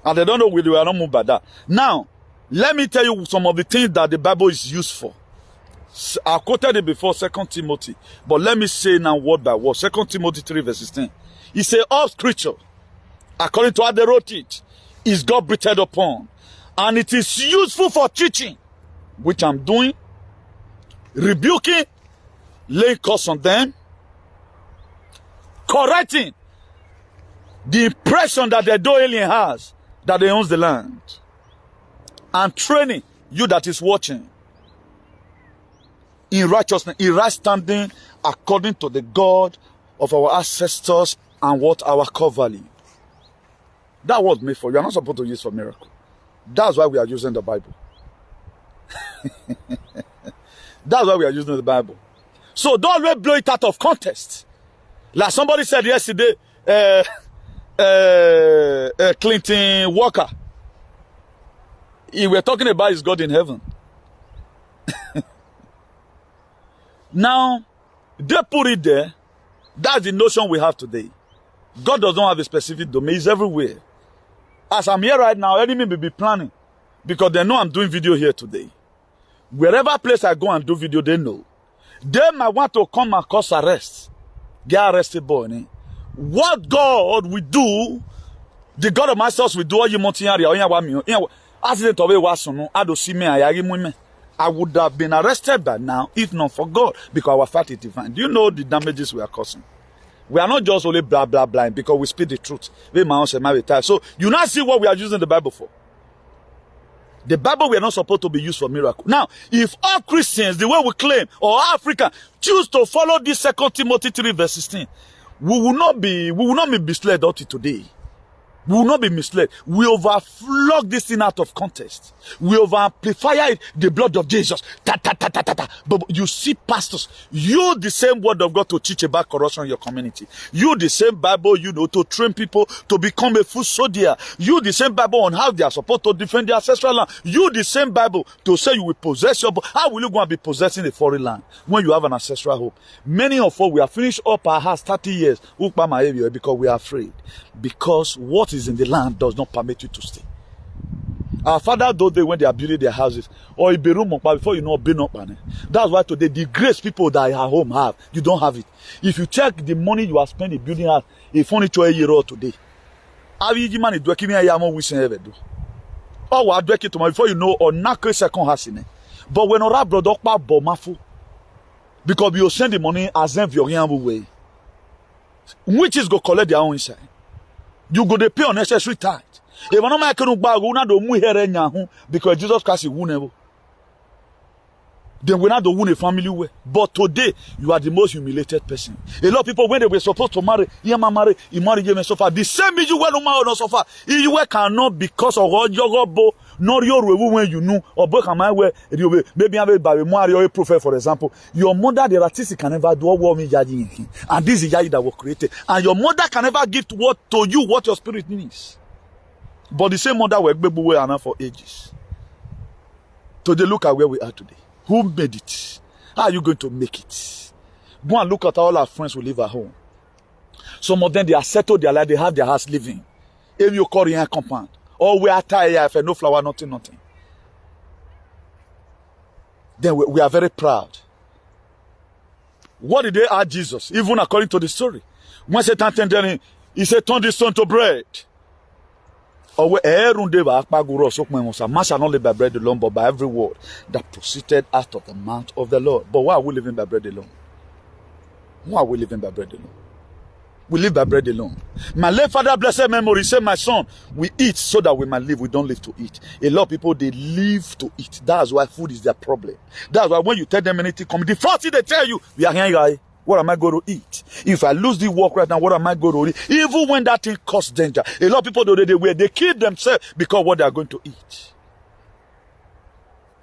And they don't know we are not moved by that. Now, let me tell you some of the things that the Bible is used for. I quoted it before, 2 Timothy. But let me say now word by word. 2 Timothy 3 verse 16. He said, all scripture, according to how they wrote it, is God breathed upon. And it is useful for teaching, which I'm doing, rebuking, laying curse on them, correcting the impression that the alien has that they owns the land, and training you that is watching in righteousness, in right standing, according to the God of our ancestors and what our core value. That was made for you. You are not supposed to use for miracle. That's why we are using the Bible. That's why we are using the Bible. So don't let blow it out of context. Like somebody said yesterday, Clinton Walker. He were talking about his God in heaven. Now, they put it there. That's the notion we have today. God does not have a specific domain. He's everywhere. As I'm here right now, enemy may be planning. Because they know I'm doing video here today. Wherever place I go and do video, they know. They might want to come and cause arrest. Get arrested, boy. What God will do, the God of Masters will do all you area. Accident of a wasono, I don't see me, I would have been arrested by now if not for God, because our fact is divine. Do you know the damages we are causing? We are not just only blah blah blah because we speak the truth. So you now see what we are using the Bible for. The Bible we are not supposed to be used for miracle. Now, if all Christians, the way we claim, or African, choose to follow this 2 Timothy 3 verse 16, we will not be misled until today. We will not be misled. We overflow this thing out of context. We over-amplify it, the blood of Jesus. Ta, ta, ta, ta, ta, ta. But you see pastors, you the same word of God to teach about corruption in your community. You the same Bible, you know, to train people to become a foot soldier. You the same Bible on how they are supposed to defend their ancestral land. You the same Bible to say you will possess your... How will you go and be possessing a foreign land when you have an ancestral home? Many of us, we have finished up our house 30 years because we are afraid. Because what is in the land does not permit you to stay. Our father, those days when they are building their houses, or before you know, that's why today the grace people that are home have, you don't have it. If you check the money you are spending building house, a furniture a year old today, how you man is doing a yamo we ever do. Oh, what do it tomorrow before you know, or knock a second house in it. But when our brother bomafu, because you send the money as if you're young way, which is go collect their own inside. You go to pay unnecessary tithe. If I'm not making because Jesus Christ is woundable. Then we're not the wound a family way. But today, you are the most humiliated person. A lot of people, when they were supposed to marry, you marry so far. The same issue when you marry so far. You cannot because of what you go, nor your when you know, or book a man where maybe I'm a Mario a prophet, for example. Your mother, the artist can never do what me judging. And this is that was created. And your mother can never give to you what your spirit needs. But the same mother will be away and for ages. Today, look at where we are today. Who made it? How are you going to make it? Go and look at all our friends who live at home. Some of them, they are settled their life, they have their house living. If you call in compound, or we are tired, no flower, nothing. Then we are very proud. What did they ask Jesus? Even according to the story. When Satan tempted him, he said, turn this stone to bread. Man shall not live by bread alone, but by every word that proceeded out of the mouth of the Lord. But why are we living by bread alone? Why are we living by bread alone? We live by bread alone. My late father, blessed memory, said, my son, we eat so that we might live. We don't live to eat. A lot of people, they live to eat. That's why food is their problem. That's why when you tell them anything, the first thing they tell you, we are here. What am I going to eat? If I lose the work right now, what am I going to eat? Even when that thing causes danger. A lot of people, they kill themselves because what they are going to eat.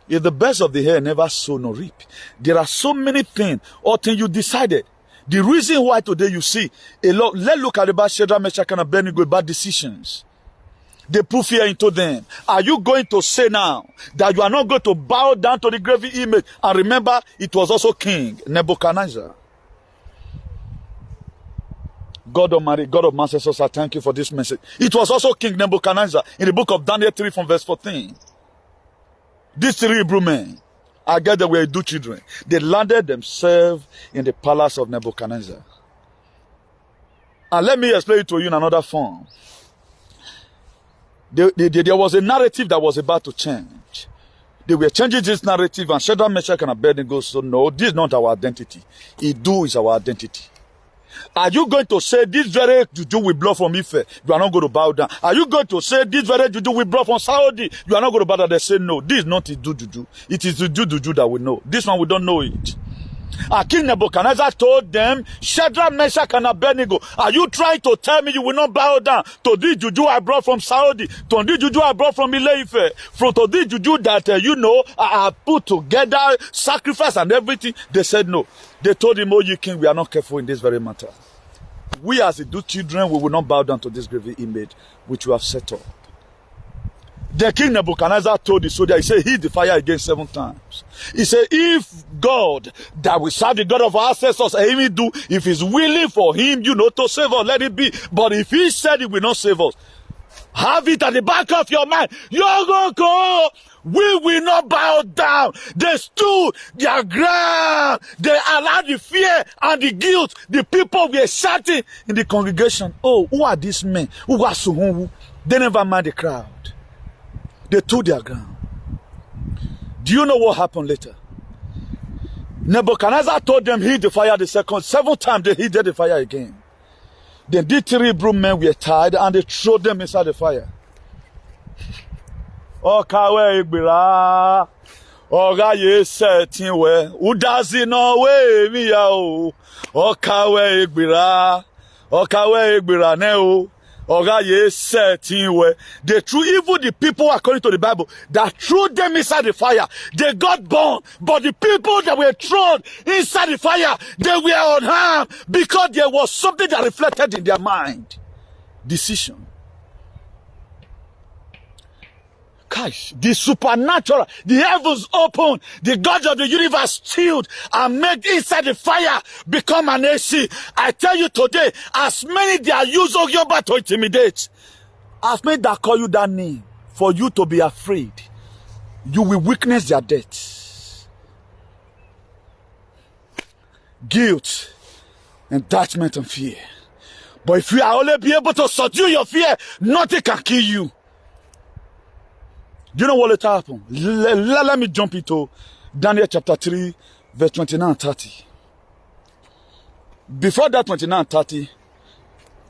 If the birds of the air never sow nor reap, there are so many things or things you decided. The reason why today you see a lot, let's look at about Shadrach, Meshach, and Abednego about decisions. They put fear into them. Are you going to say now that you are not going to bow down to the graven image? And remember, it was also King Nebuchadnezzar. God Almighty, God of Masters, I thank you for this message. It was also King Nebuchadnezzar in the book of Daniel 3 from verse 14. These 3 Hebrew men, I get that were Idu children. They landed themselves in the palace of Nebuchadnezzar. And let me explain it to you in another form. There was a narrative that was about to change. They were changing this narrative, and Shadrach, Meshach, and Abednego said, no, this is not our identity. Idu is our identity. Are you going to say this very juju we blow from Ife? You are not going to bow down. Are you going to say this very juju we blow from Saudi? You are not going to bow down. They say no. This is not Idu juju. It is the juju that we know. This one we don't know it. King Nebuchadnezzar told them, Shadrach, Meshach, and Abednego, are you trying to tell me you will not bow down to this juju I brought from Saudi, to this juju I brought from Ile-Ife, to this juju that I put together, sacrifice and everything? They said no. They told him, oh, you king, we are not careful in this very matter. We as Idu children, we will not bow down to this graven image which you have set up. The king Nebuchadnezzar told the soldier, he said, heat the fire again 7 times. He said, if God, that we serve the God of our ancestors, if he's willing for him, to save us, let it be. But if he said he will not save us, Have it at the back of your mind. Yogoko, we will not bow down. They stood their ground. They allowed the fear and the guilt. The people were shouting in the congregation. Oh, who are these men? Who are Suhunwu? They never mind the crowd. They took their ground. Do you know what happened later? Nebuchadnezzar told them heat the fire the second. 7 times they heated the fire again. Then the 3 Hebrew men were tied and they threw them inside the fire. Okawe igbira. Oga ye setting we. Udazi no we mi ya o. Okawe igbira. Okawe igbira ne o. Oga ye setting we. They threw even the people according to the Bible that threw them inside the fire. They got burned. But the people that were thrown inside the fire, they were unharmed because there was something that reflected in their mind. Decision. Gosh, the supernatural, the heavens opened, the God of the universe chilled and made inside the fire become an AC. I tell you today, as many that use Ogyoba to intimidate, as many that call you that name, for you to be afraid, you will witness their death. Guilt, attachment and fear. But if you are only be able to subdue your fear, nothing can kill you. Do you know what later happened? Let me jump into Daniel chapter 3, verse 29 and 30. Before that 29 and 30,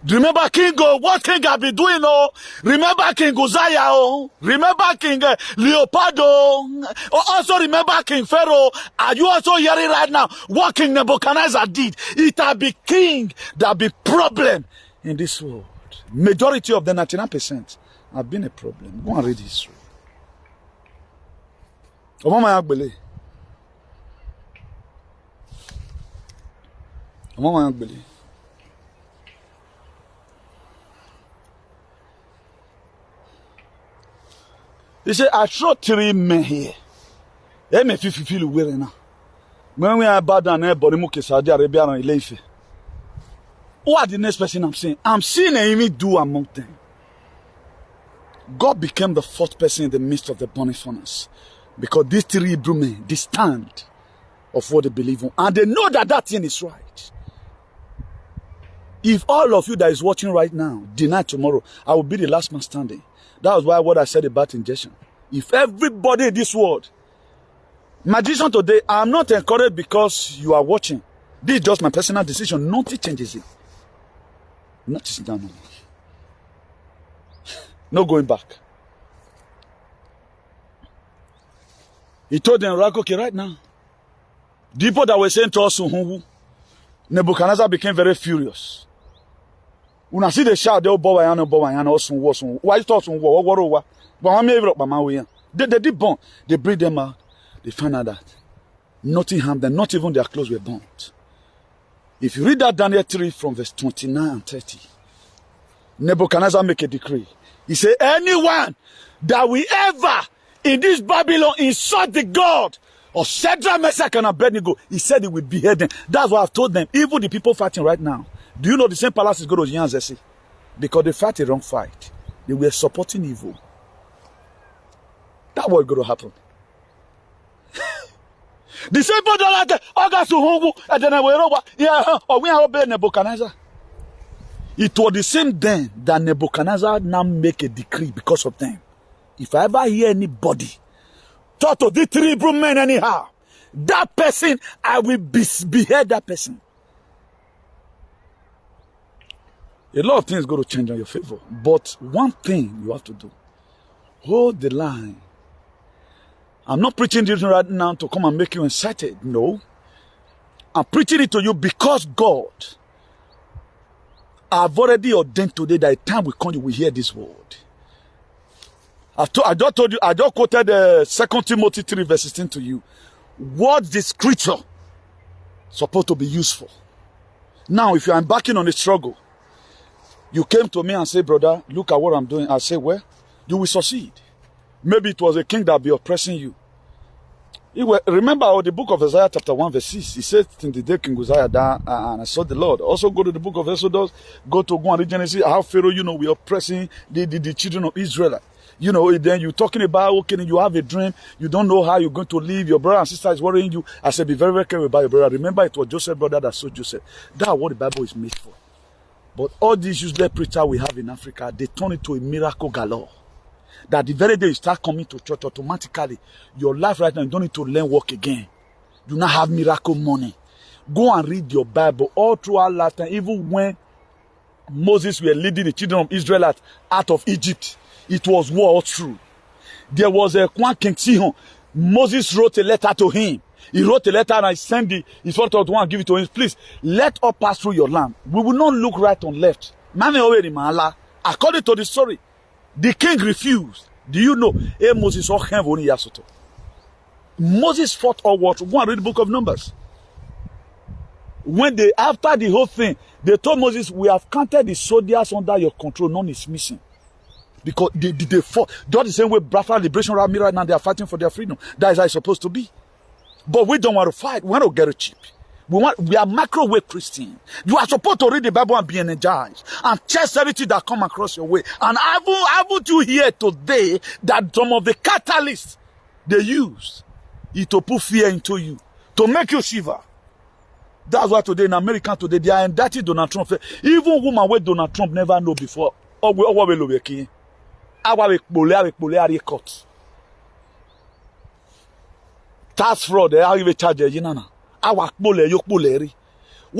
remember King what King have been doing? Oh, remember King Uzziah? Oh, remember King Leopardo? Also remember King Pharaoh? Are you also hearing right now what King Nebuchadnezzar did? It has been king that be problem in this world. Majority of the 99% have been a problem. Go and read history. Ọmọ agbele. He said, I throw 3 men here. They may feel weary now. When we are bad down there, Borimuke, Saudi Arabia, and Ileife. What the next person I'm seeing? I'm seeing an enemy do among them. God became the 4th person in the midst of the burning furnace. Because these 3 Hebrew men, they stand of what they believe in. And they know that that thing is right. If all of you that is watching right now deny tomorrow, I will be the last man standing. That was why what I said about injection. If everybody in this world, my decision today, I'm not encouraged because you are watching. This is just my personal decision. Nothing changes it. Nothing down. No going back. He told them, okay, right now. The people that were saying to us, Nebuchadnezzar became very furious. When I see the shout, they'll bow and also. Why talk on war? They did burn. They bring them out. They find out that nothing harmed them, not even their clothes were burnt. If you read that Daniel 3 from verse 29 and 30, Nebuchadnezzar make a decree. He said, anyone that will ever in this Babylon insult the God of Shadrach, Meshach, and Abednego, he said he will behead them. That's what I've told them. Even the people fighting right now. Do you know the same palace is going to Genous? Because they fight a wrong fight. They were supporting evil. That's what's going to happen. The same people don't like August Hungu and then we are obeying Nebuchadnezzar. It was the same then that Nebuchadnezzar now make a decree because of them. If I ever hear anybody talk to the 3 Hebrew men anyhow, that person, I will behead that person. A lot of things going to change on your favor. But one thing you have to do, hold the line. I'm not preaching this right now to come and make you excited. No. I'm preaching it to you because God, I've already ordained today that a time will come you will hear this word. I just told you, I just quoted 2 Timothy 3 verse 16 to you. What's the scripture supposed to be useful? Now, if you're embarking on a struggle, you came to me and say, brother, look at what I'm doing. I say, well, you will succeed. Maybe it was a king that be oppressing you. Remember the book of Isaiah chapter 1 verse 6. He said in the day King Uzziah died, and I saw the Lord. Also go to the book of Exodus, go and read Genesis, how Pharaoh, we are oppressing the children of Israel. Then you're talking about, okay, you have a dream, you don't know how you're going to live, your brother and sister is worrying you. I said, be very, very careful about your brother. Remember, it was Joseph's brother that saw Joseph. That's what the Bible is made for. But all these useless preachers we have in Africa, they turn it to a miracle galore. That the very day you start coming to church, automatically, your life right now, you don't need to learn work again. You not have miracle money. Go and read your Bible all throughout last time, even when Moses were leading the children of Israel out of Egypt. It was war through. There was a King Sihon. Moses wrote a letter to him. He wrote a letter and I sent his photo to one and give it to him. Please, let us pass through your land. We will not look right or left. According to the story, the king refused. Do you know? Moses fought all war. Go and read the book of Numbers. When after the whole thing, they told Moses, we have counted the soldiers under your control, none is missing. Because they fought. Just the same way Biafra Liberation Army right now, they are fighting for their freedom. That is how it's supposed to be. But we don't want to fight. We want to get it cheap. We are microwave Christian. You are supposed to read the Bible and be energized. And chase everything that come across your way. And haven't you hear today that some of the catalysts they use is to put fear into you. To make you shiver. That's why today in America today, they are indicting Donald Trump. Even woman with Donald Trump never know before. Tax fraud, they are even charged. Why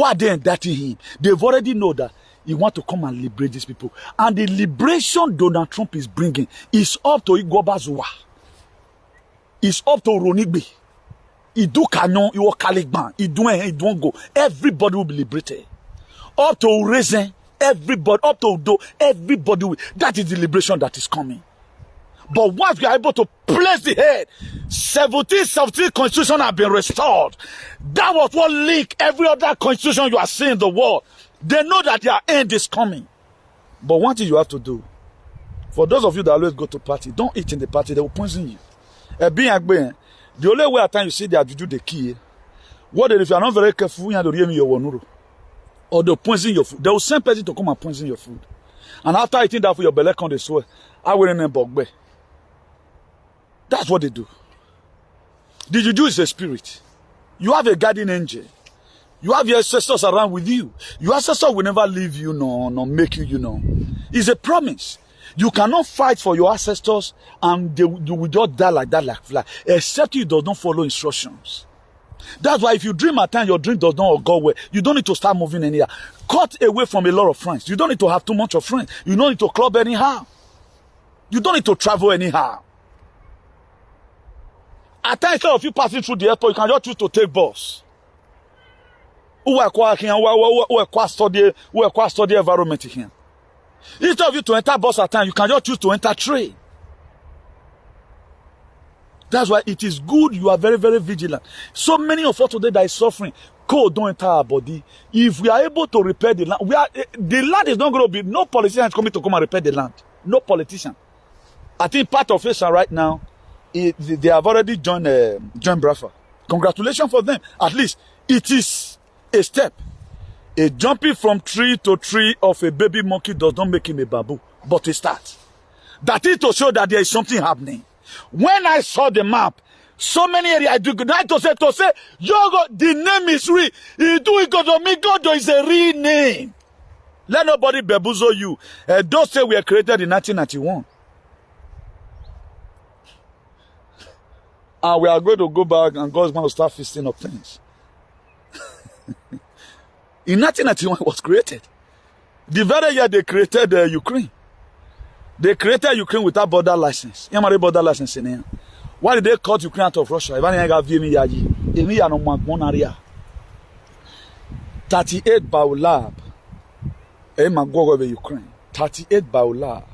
are they indicting him? They've already know that he want to come and liberate these people. And the liberation Donald Trump is bringing is up to Igobazua. It's up to Ronigbe. Idu Canyon, Iwo Kaligban, Idu go. Everybody will be liberated. Up to Reason. Everybody, up to Udo, everybody, that is the liberation that is coming. But once we are able to place the head, 17 constitution have been restored. That was what linked every other constitution you are seeing in the world. They know that their end is coming. But one thing you have to do, for those of you that always go to party, don't eat in the party, they will poison you. The only way at time you see they have to do the key, what if you are not very careful, you have to read your wanuru. Or they'll poison your food. They will send person to come and poison your food. And after eating that food, your belly can swear, I will name Bogbe. That's what they do. The juju is a spirit. You have a guardian angel. You have your ancestors around with you. Your ancestors will never leave you, nor make you, It's a promise. You cannot fight for your ancestors and you will just die like that, like fly, except you do not follow instructions. That's why if you dream at time, your dream does not go well. You don't need to start moving anywhere. Cut away from a lot of friends. You don't need to have too much of friends. You don't need to club anyhow. You don't need to travel anyhow. At times, instead of you passing through the airport, you can just choose to take bus. Who are study environment here. Instead of you to enter bus at times, you can just choose to enter train. That's why it is good you are very, very vigilant. So many of us today that is suffering, cold don't enter our body. If we are able to repair the land, the land is not going to be, no politician is coming to come and repair the land. No politician. I think part of it right now, they have already joined Biafra. Congratulations for them. At least it is a step. A jumping from tree to tree of a baby monkey does not make him a babu, but a start. That is to show that there is something happening. When I saw the map, so many areas I do good. I to say, the name is real. Idu-Igodomigodo is a real name. Let nobody bamboozle you. Don't say we are created in 1991. And we are going to go back and God's going to start feasting up things. In 1991 it was created. The very year they created Ukraine. They created Ukraine without border license. Border license in here. Why did they cut Ukraine out of Russia? 38 Baulab. Ukraine. 38 Baulab.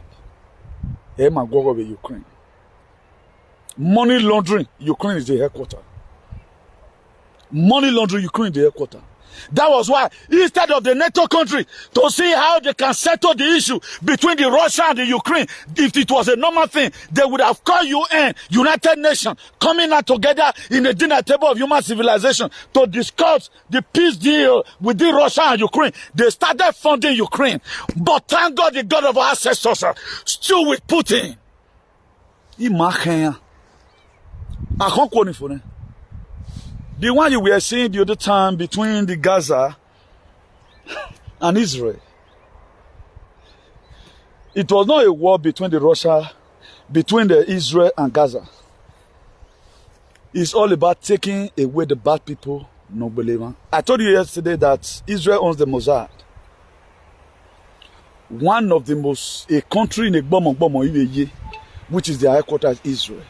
Ukraine. Money laundering, Ukraine is the headquarters. Money laundering, Ukraine is the headquarters. That was why, instead of the NATO country to see how they can settle the issue between the Russia and the Ukraine, if it was a normal thing, they would have called UN, United Nations, coming out together in a dinner table of human civilization to discuss the peace deal within Russia and Ukraine. They started funding Ukraine. But thank God, the God of our ancestors still with Putin. The one you were seeing the other time between the Gaza and Israel. It was not a war between the Israel and Gaza. It's all about taking away the bad people, no believer. I told you yesterday that Israel owns the Mossad. One of the most, a country in a which is the headquarters Israel.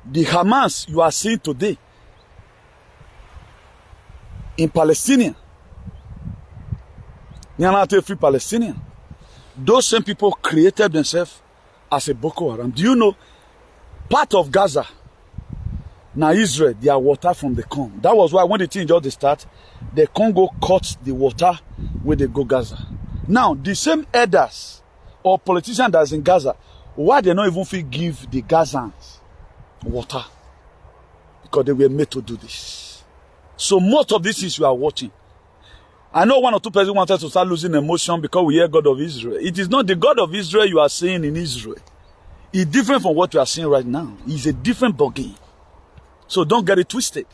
The Hamas you are seeing today in Palestine, free Palestinian, those same people created themselves as a Boko Haram. Do you know, part of Gaza, now Israel, they are water from the Congo. That was why when the thing just start, the Congo cut the water where they go Gaza. Now, the same elders or politicians that's in Gaza, why they not even feel give the Gazans water? Because they were made to do this. So most of these things you are watching, I know one or two persons wanted to start losing emotion because we hear God of Israel. It is not the God of Israel you are seeing in Israel. It's different from what you are seeing right now. It's a different ballgame. So don't get it twisted.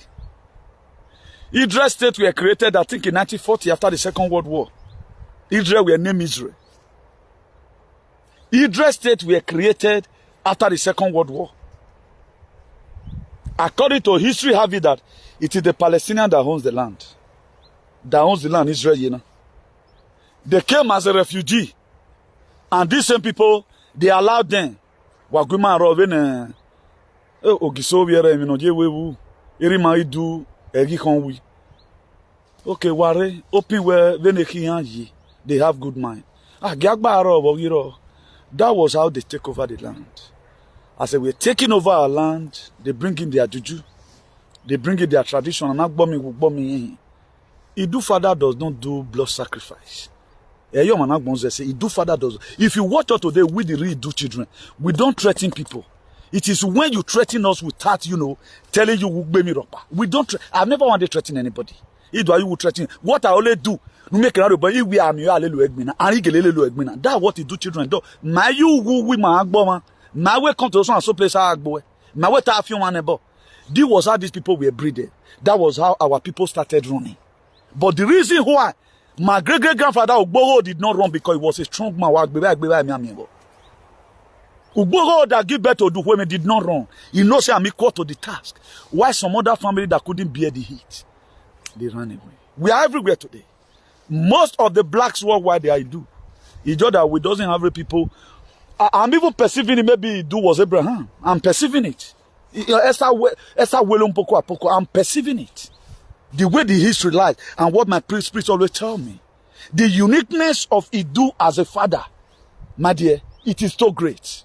Israel state were created, I think, in 1940 after the Second World War. Israel were named Israel. Israel state were created after the Second World War. According to history, have it that it is the Palestinian that owns the land. That owns the land, Israel, you know. They came as a refugee. And these same people, they allowed them. Waguma Rovene, Ogisoviera, Minojewu, Irima Idu, Egikonwi. Okay, Ware, open where Venekian, they have good mind. That was how they take over the land. I said, we're taking over our land, they bring in their juju, they bring in their tradition, and bombing. Idu father does not do blood sacrifice. Idu father does. If you watch us today, we the real Idu children, we don't threaten people. It is when you threaten us without, telling you we don't. I've never wanted to threaten anybody. Idu you will threaten. What I always do, we make another boy. We are that's what Idu children do. My you we my agboma. My way come to us and so place our boy. My way to a few man about. This was how these people were breeded. That was how our people started running. But the reason why my great-great-grandfather Ugbogo did not run because he was a strong man. Ugbogo that give birth to Duweme did not run. He knows I'm equal to the task. Why some other family that couldn't bear the heat, they ran away. We are everywhere today. Most of the blacks worldwide, they are Idu. It's just that we doesn't have people. I'm even perceiving it, maybe Idu was Abraham. I'm perceiving it. I'm perceiving it. The way the history lies and what my priest always tell me. The uniqueness of Idu as a father, my dear, it is so great.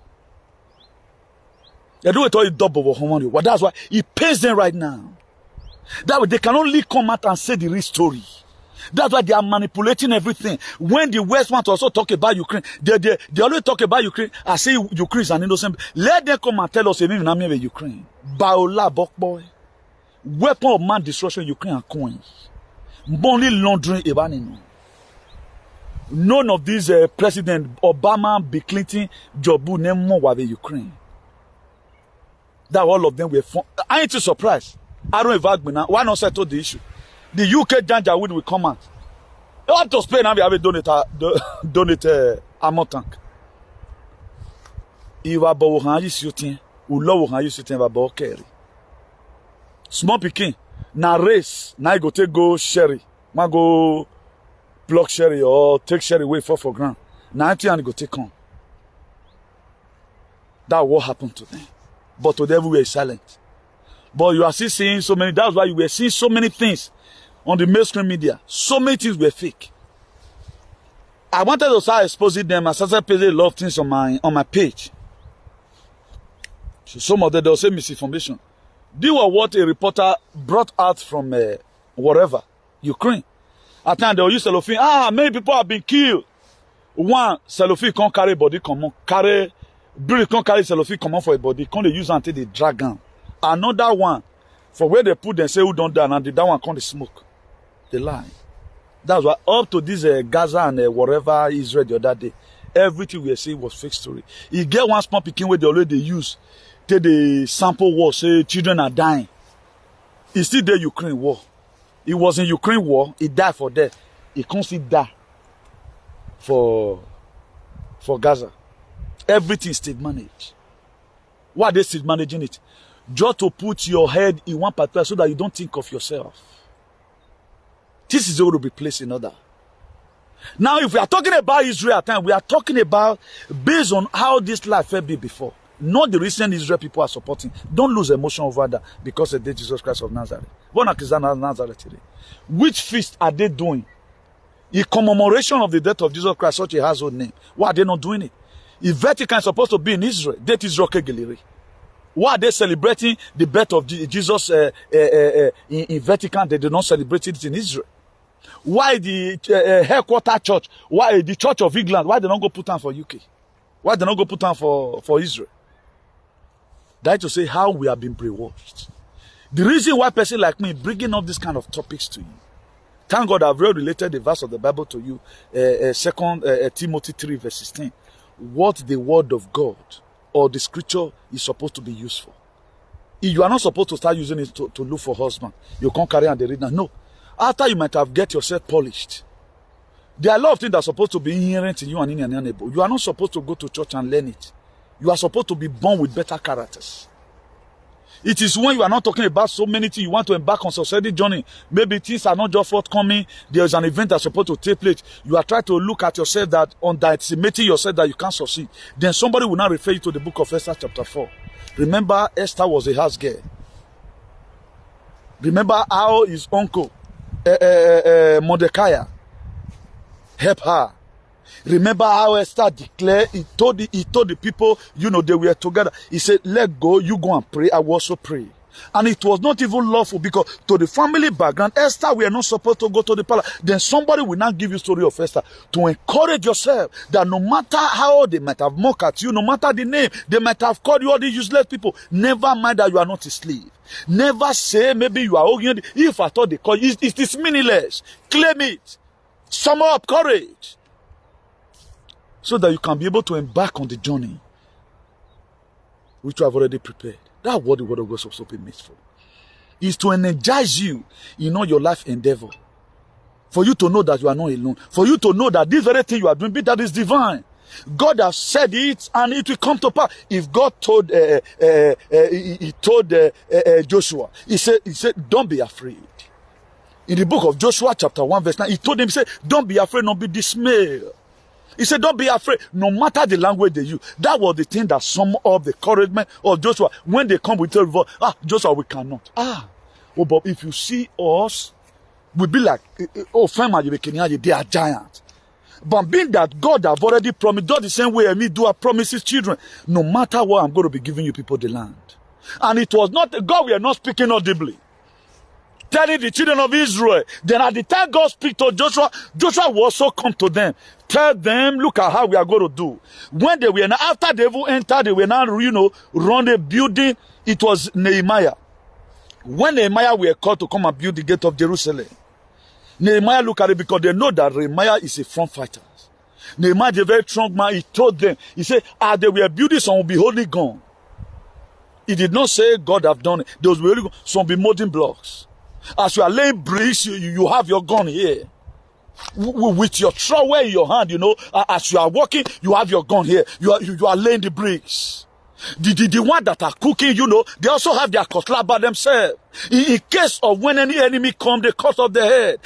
They do it all double over. Well, that's why it pains them right now. That way they can only come out and say the real story. That's why they are manipulating everything. When the West want to also talk about Ukraine, they always talk about Ukraine. I say Ukraine is an innocent. Let them come and tell us even I'm Ukraine. Baola Bokboy. Weapon of mass destruction, Ukraine and coins. Money laundering, none of these President Obama, Bill Clinton, Jobu, Nemo were the Ukraine. That all of them were. I ain't too surprised. I don't even know why not settle the issue. The UK Janja will come out. You have to Spain and we have a donate ammo tank. Il va boire un soutien ou l'eau un soutien va boire carry. Small pikin na race na go take go sherry. Ma go pluck sherry or take sherry away for ground. Na empty and go take on. That what happened to them. But today we were silent. But you are still seeing so many. That's why you were seeing so many things on the mainstream media. So many things were fake. I wanted to start exposing them. I started putting a lot of things on my page. So some of them they'll say misinformation. This was what a reporter brought out from whatever, Ukraine. At times they will use cellophane. Many people have been killed. One, cellophane can't carry body, come on, can't carry cellophane, come on for a body. Can't they use until they drag down. Another one, for where they put them, say who don't die, and that one can't smoke. They lie. That's why up to this Gaza and whatever Israel the other day, everything we are saying was fake story. You get one small picking where they already use, take the sample war, say children are dying. It's still the Ukraine war. It was in Ukraine war, he died for death. He can't still die for Gaza. Everything is state managed. Why are they state managing it? Just to put your head in one particular so that you don't think of yourself. This is going to be placed in order. Now, if we are talking about Israel at time, we are talking about based on how this life had been before. Not the recent Israel people are supporting. Don't lose emotion over that because of the Jesus Christ of Nazareth. Nazareth today. Which feast are they doing? In commemoration of the death of Jesus Christ, such a household name. Why are they not doing it? If Vatican is supposed to be in Israel, that is Rokegeleri. Why are they celebrating the birth of Jesus in Vatican? They do not celebrate it in Israel. Why the headquarter church? Why the Church of England? Why they don't go put on for UK? Why they don't go put on for Israel? That to say how we have been brainwashed. The reason why person like me bringing up this kind of topics to you. Thank God I've already related the verse of the Bible to you. 2 Timothy 3 verse 16. What the word of God or the scripture is supposed to be used for. If you are not supposed to start using it to look for husband, you can't carry on the reader. No. After you might have get yourself polished. There are a lot of things that are supposed to be inherent in you and in your neighbor. You are not supposed to go to church and learn it. You are supposed to be born with better characters. It is when you are not talking about so many things, you want to embark on society journey. Maybe things are not just forthcoming. There is an event that's supposed to take place. You are trying to look at yourself that underestimating yourself that you can't succeed. Then somebody will now refer you to the book of Esther chapter 4. Remember, Esther was a house girl. Remember how his uncle, Mordecai, helped her. Remember how Esther declared, he told the people, they were together. He said, let go, you go and pray, I will also pray. And it was not even lawful because to the family background, Esther, we are not supposed to go to the palace. Then somebody will now give you story of Esther to encourage yourself that no matter how they might have mocked at you, no matter the name, they might have called you all these useless people. Never mind that you are not a slave. Never say maybe you are arguing. If I thought they call you, it is meaningless. Claim it. Sum up courage. So that you can be able to embark on the journey which you have already prepared. That's what the word of God is also made for. Is to energize you in all your life endeavor. For you to know that you are not alone. For you to know that this very thing you are doing, that is divine. God has said it and it will come to pass. If God told Joshua, he said, don't be afraid. In the book of Joshua chapter 1 verse 9, he told him, he said, don't be afraid, don't be dismayed. He said, don't be afraid, no matter the language they use. That was the thing that summed up the encouragement of Joshua. When they come with a Joshua, we cannot. But if you see us, we'll be like, they are giants. But being that God have already promised, do the same way me do, I promise his children, no matter what, I'm going to be giving you people the land. And it was not, God, we are not speaking audibly. Telling the children of Israel. Then at the time God speak to Joshua, Joshua will also come to them. Tell them, look at how we are going to do. When they were now, after they will enter, they were now, run a building. It was Nehemiah. When Nehemiah were called to come and build the gate of Jerusalem, Nehemiah looked at it because they know that Nehemiah is a front fighter. Nehemiah is a very strong man. He told them, he said, they were building, some will be holding gun. He did not say God have done it. Those will be some be molding blocks. As you are laying bricks, you have your gun here. With your trowel in your hand, as you are walking, you have your gun here. You are laying the bricks. The one that are cooking, they also have their cutlass by themselves. In case of when any enemy come, they cut off their head.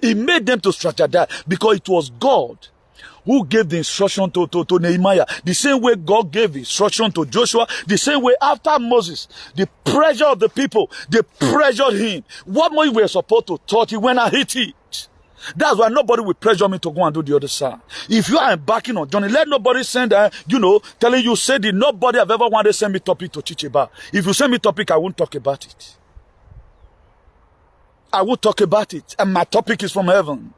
He made them to strategize because it was God who gave the instruction to Nehemiah. The same way God gave instruction to Joshua. The same way after Moses, the pressure of the people, they pressured him. What more we were supposed to taught, he went and hit it. That's why nobody will pressure me to go and do the other side. If you are embarking on journey, let nobody send, telling you, say that nobody have ever wanted to send me topic to teach about. If you send me topic, I won't talk about it. I will talk about it. And my topic is from heaven.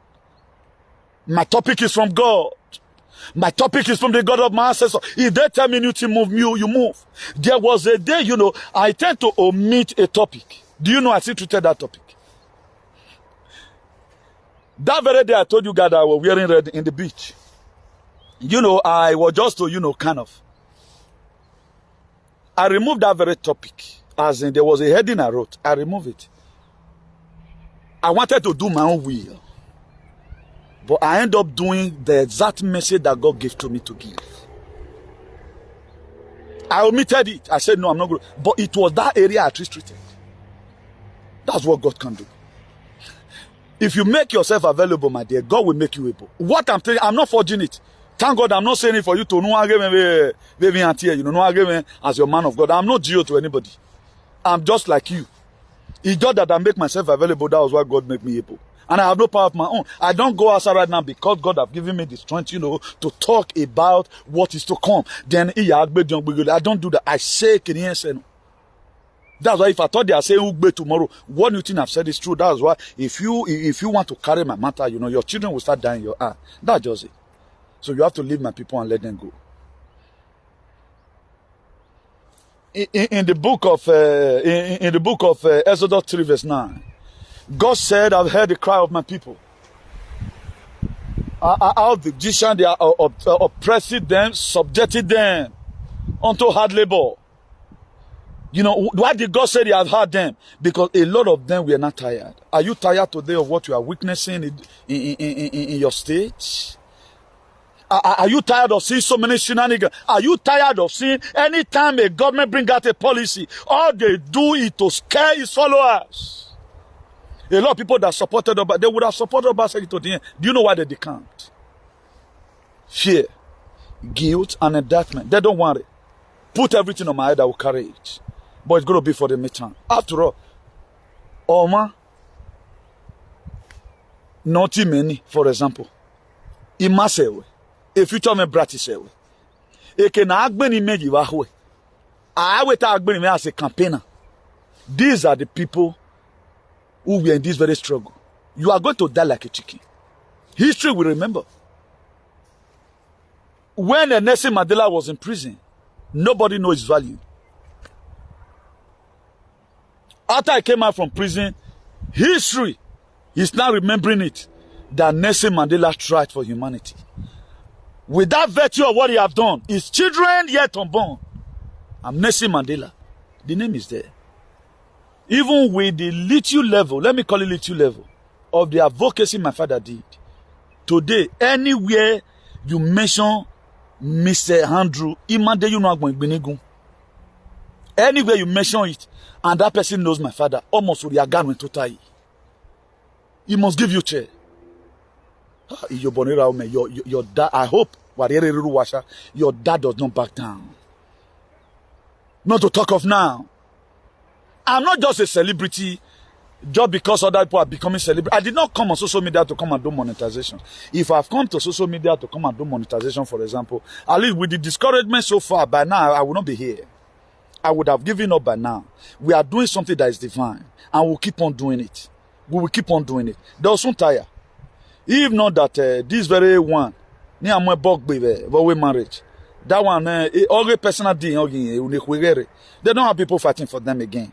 My topic is from God. My topic is from the God of my ancestors. If they tell me to move, you move. There was a day, I tend to omit a topic. Do you know I still treated that topic? That very day I told you guys I was wearing red in the beach. I was just to, kind of. I removed that very topic. As in, there was a heading I wrote. I removed it. I wanted to do my own will. But I ended up doing the exact message that God gave to me to give. I omitted it. I said, no, I'm not going to. But it was that area I treated. That's what God can do. If you make yourself available, my dear, God will make you able. What I'm telling you, I'm not forging it. Thank God I'm not saying it for you to know as your man of God. I'm not geo to anybody. I'm just like you. It's just that I make myself available. That was why God made me able. And I have no power of my own. I don't go outside right now because God have given me the strength, to talk about what is to come. Then I don't do that. I say that's why if I thought they are saying Ugbe tomorrow, what you think I've said is true. That's why if you want to carry my matter, your children will start dying in your eye. That's just it. So you have to leave my people and let them go. In the book of Exodus 3 verse 9, God said, I've heard the cry of my people. How the Egyptians, they are oppressing them, subjecting them unto hard labor. Why did God say He has heard them? Because a lot of them were not tired. Are you tired today of what you are witnessing in your state? Are you tired of seeing so many shenanigans? Are you tired of seeing anytime a government bring out a policy, all they do is to scare its followers? A lot of people that supported Obama, they would have supported Obama to the end. Do you know why they can't? Fear, guilt, and indictment. They don't want it. Put everything on my head, I will carry it. But it's going to be for the midterm. After all, Oma, not many, for example, Imasewe, a future me Bratisewe, a can Agbeni Meji Wahwe. I wait Agbeni as a campaigner. These are the people who were in this very struggle. You are going to die like a chicken. History will remember. When Nelson Mandela was in prison, nobody knows his value. After I came out from prison, history is now remembering it, that Nelson Mandela tried for humanity. With that virtue of what he have done, his children yet unborn, I'm Nelson Mandela. The name is there. Even with the little level, let me call it little level, of the advocacy my father did. Today, anywhere you mention Mr. Andrew, anywhere you mention it, and that person knows my father, almost with your total. He must give you chair. Your dad, I hope, your dad does not back down. Not to talk of now. I'm not just a celebrity just because other people are becoming celebrity. I did not come on social media to come and do monetization. If I've come to social media to come and do monetization, for example, at least with the discouragement so far, by now, I will not be here. I would have given up by now. We are doing something that is divine, and we'll keep on doing it. We will keep on doing it. They will soon tire. If not that this very one, near my bug baby, but we marriage. That one, all personal thing, they don't have people fighting for them again.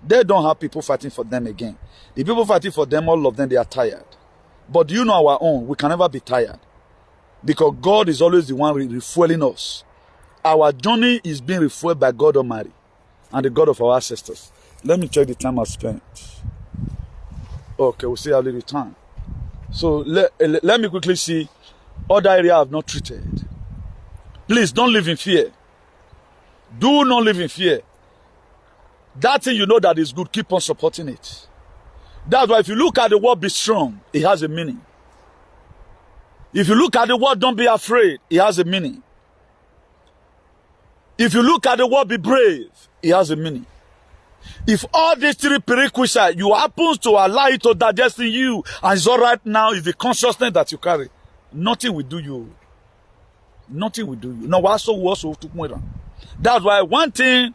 They don't have people fighting for them again. The people fighting for them, all of them, they are tired. But you know our own, we can never be tired. Because God is always the one refueling us. Our journey is being refueled by God Almighty and the God of our ancestors. Let me check the time I've spent. Okay, we'll see how little time. So let me quickly see other areas I have not treated. Please don't live in fear. Do not live in fear. That thing you know that is good, keep on supporting it. That's why if you look at the word be strong, it has a meaning. If you look at the word don't be afraid, it has a meaning. If you look at the word be brave, it has a meaning. If all these three prerequisites, you happen to allow it to digest in you, and it's all right now, is the consciousness that you carry, nothing will do you. Nothing will do you. No, that's why one thing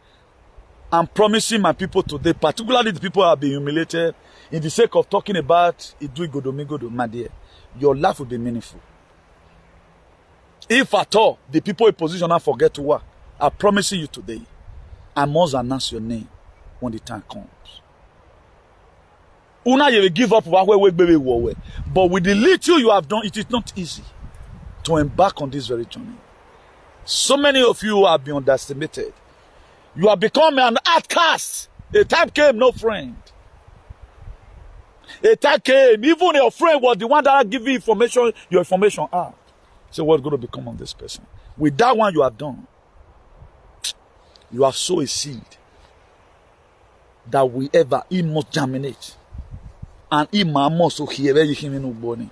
I'm promising my people today, particularly the people who have been humiliated, in the sake of talking about Idu-Igodomigodo, my dear, your life will be meaningful. If at all the people in position now forget to work, I'm promising you today, I must announce your name when the time comes. Una you will give up, but with the little you have done, it is not easy to embark on this very journey. So many of you have been underestimated. You have become an outcast. A time came, no friend. A time came, even your friend was the one that give you information, your information out. So what's going to become of this person? With that one you have done, you have sowed a seed that will ever, it must germinate. And it must so hear where you came in body.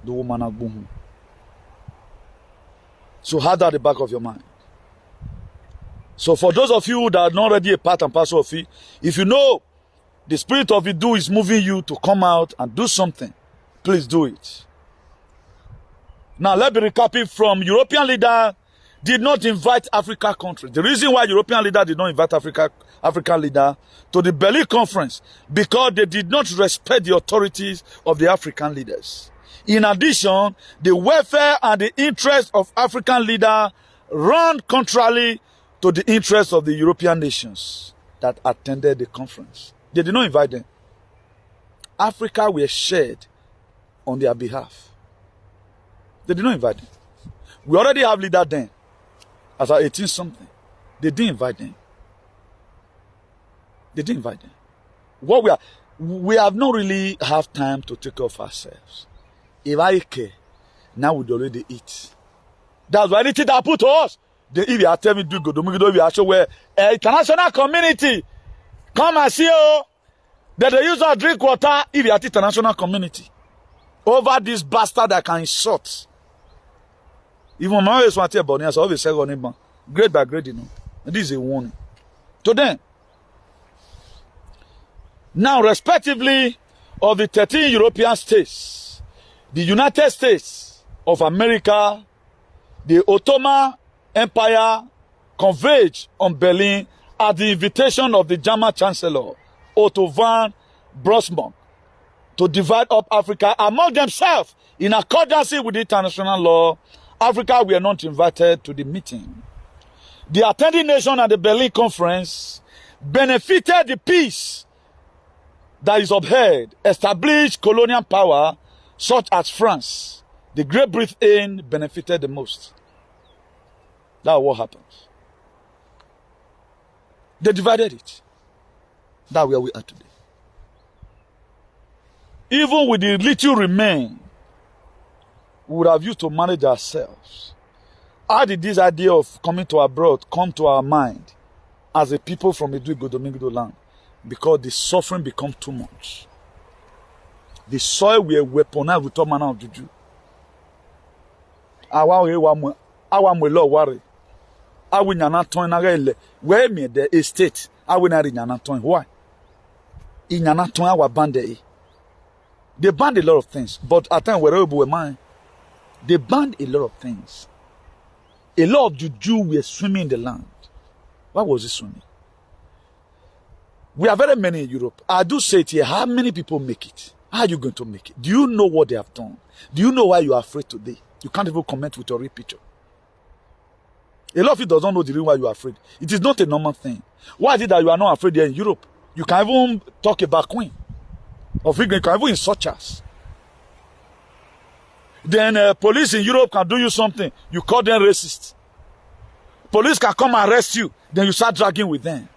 The woman at boom. So have that at the back of your mind. So for those of you that are not already a part and parcel of it, if you know the spirit of Idu is moving you to come out and do something, please do it. Now let me recap it from European leader did not invite Africa countries. The reason why European leader did not invite African leader to the Berlin conference, because they did not respect the authorities of the African leaders. In addition, the welfare and the interest of African leaders run contrary to the interests of the European nations that attended the conference. They did not invite them. Africa were shared on their behalf. They did not invite them. We already have leaders then, as at 18 something. They didn't invite them. They didn't invite them. What we have not really have time to take care of ourselves. If I care, now we'd already eat. That's why anything that put to us. If you are telling me do good, we are sure where international community come and see you that they use our drink water. If you are the international community over this bastard that can insult. Even my always want to tell so always say on him, grade by grade, you know. And this is a warning to them. Now, respectively, of the 13 European states, the United States of America, the Ottoman Empire converged on Berlin at the invitation of the German Chancellor Otto von Bismarck to divide up Africa among themselves in accordance with the international law. Africa were not invited to the meeting. The attending nation at the Berlin conference benefited the peace that is upheld, established colonial power such as France. The Great Britain benefited the most. That's what happens. They divided it. That's where we are today. Even with the little remain, we would have used to manage ourselves. How did this idea of coming to abroad come to our mind as a people from Idu-Igodomigodo land? Because the suffering becomes too much. The soil we weaponized with all manner of juju. Our worry. I will not turn again. Where me the estate? I will not turn. Why? In not turn our band. They banned a lot of things, but at time wherever we were, they banned a lot of things. A lot of juju were swimming in the land. Why was it swimming? We are very many in Europe. I do say it here, how many people make it? How are you going to make it? Do you know what they have done? Do you know why you are afraid today? You can't even comment with your real picture. A lot of you doesn't know the reason why you are afraid. It is not a normal thing. Why is it that you are not afraid here in Europe? You can even talk about Queen of England. You can even insult us. Then police in Europe can do you something. You call them racist. Police can come and arrest you. Then you start dragging with them.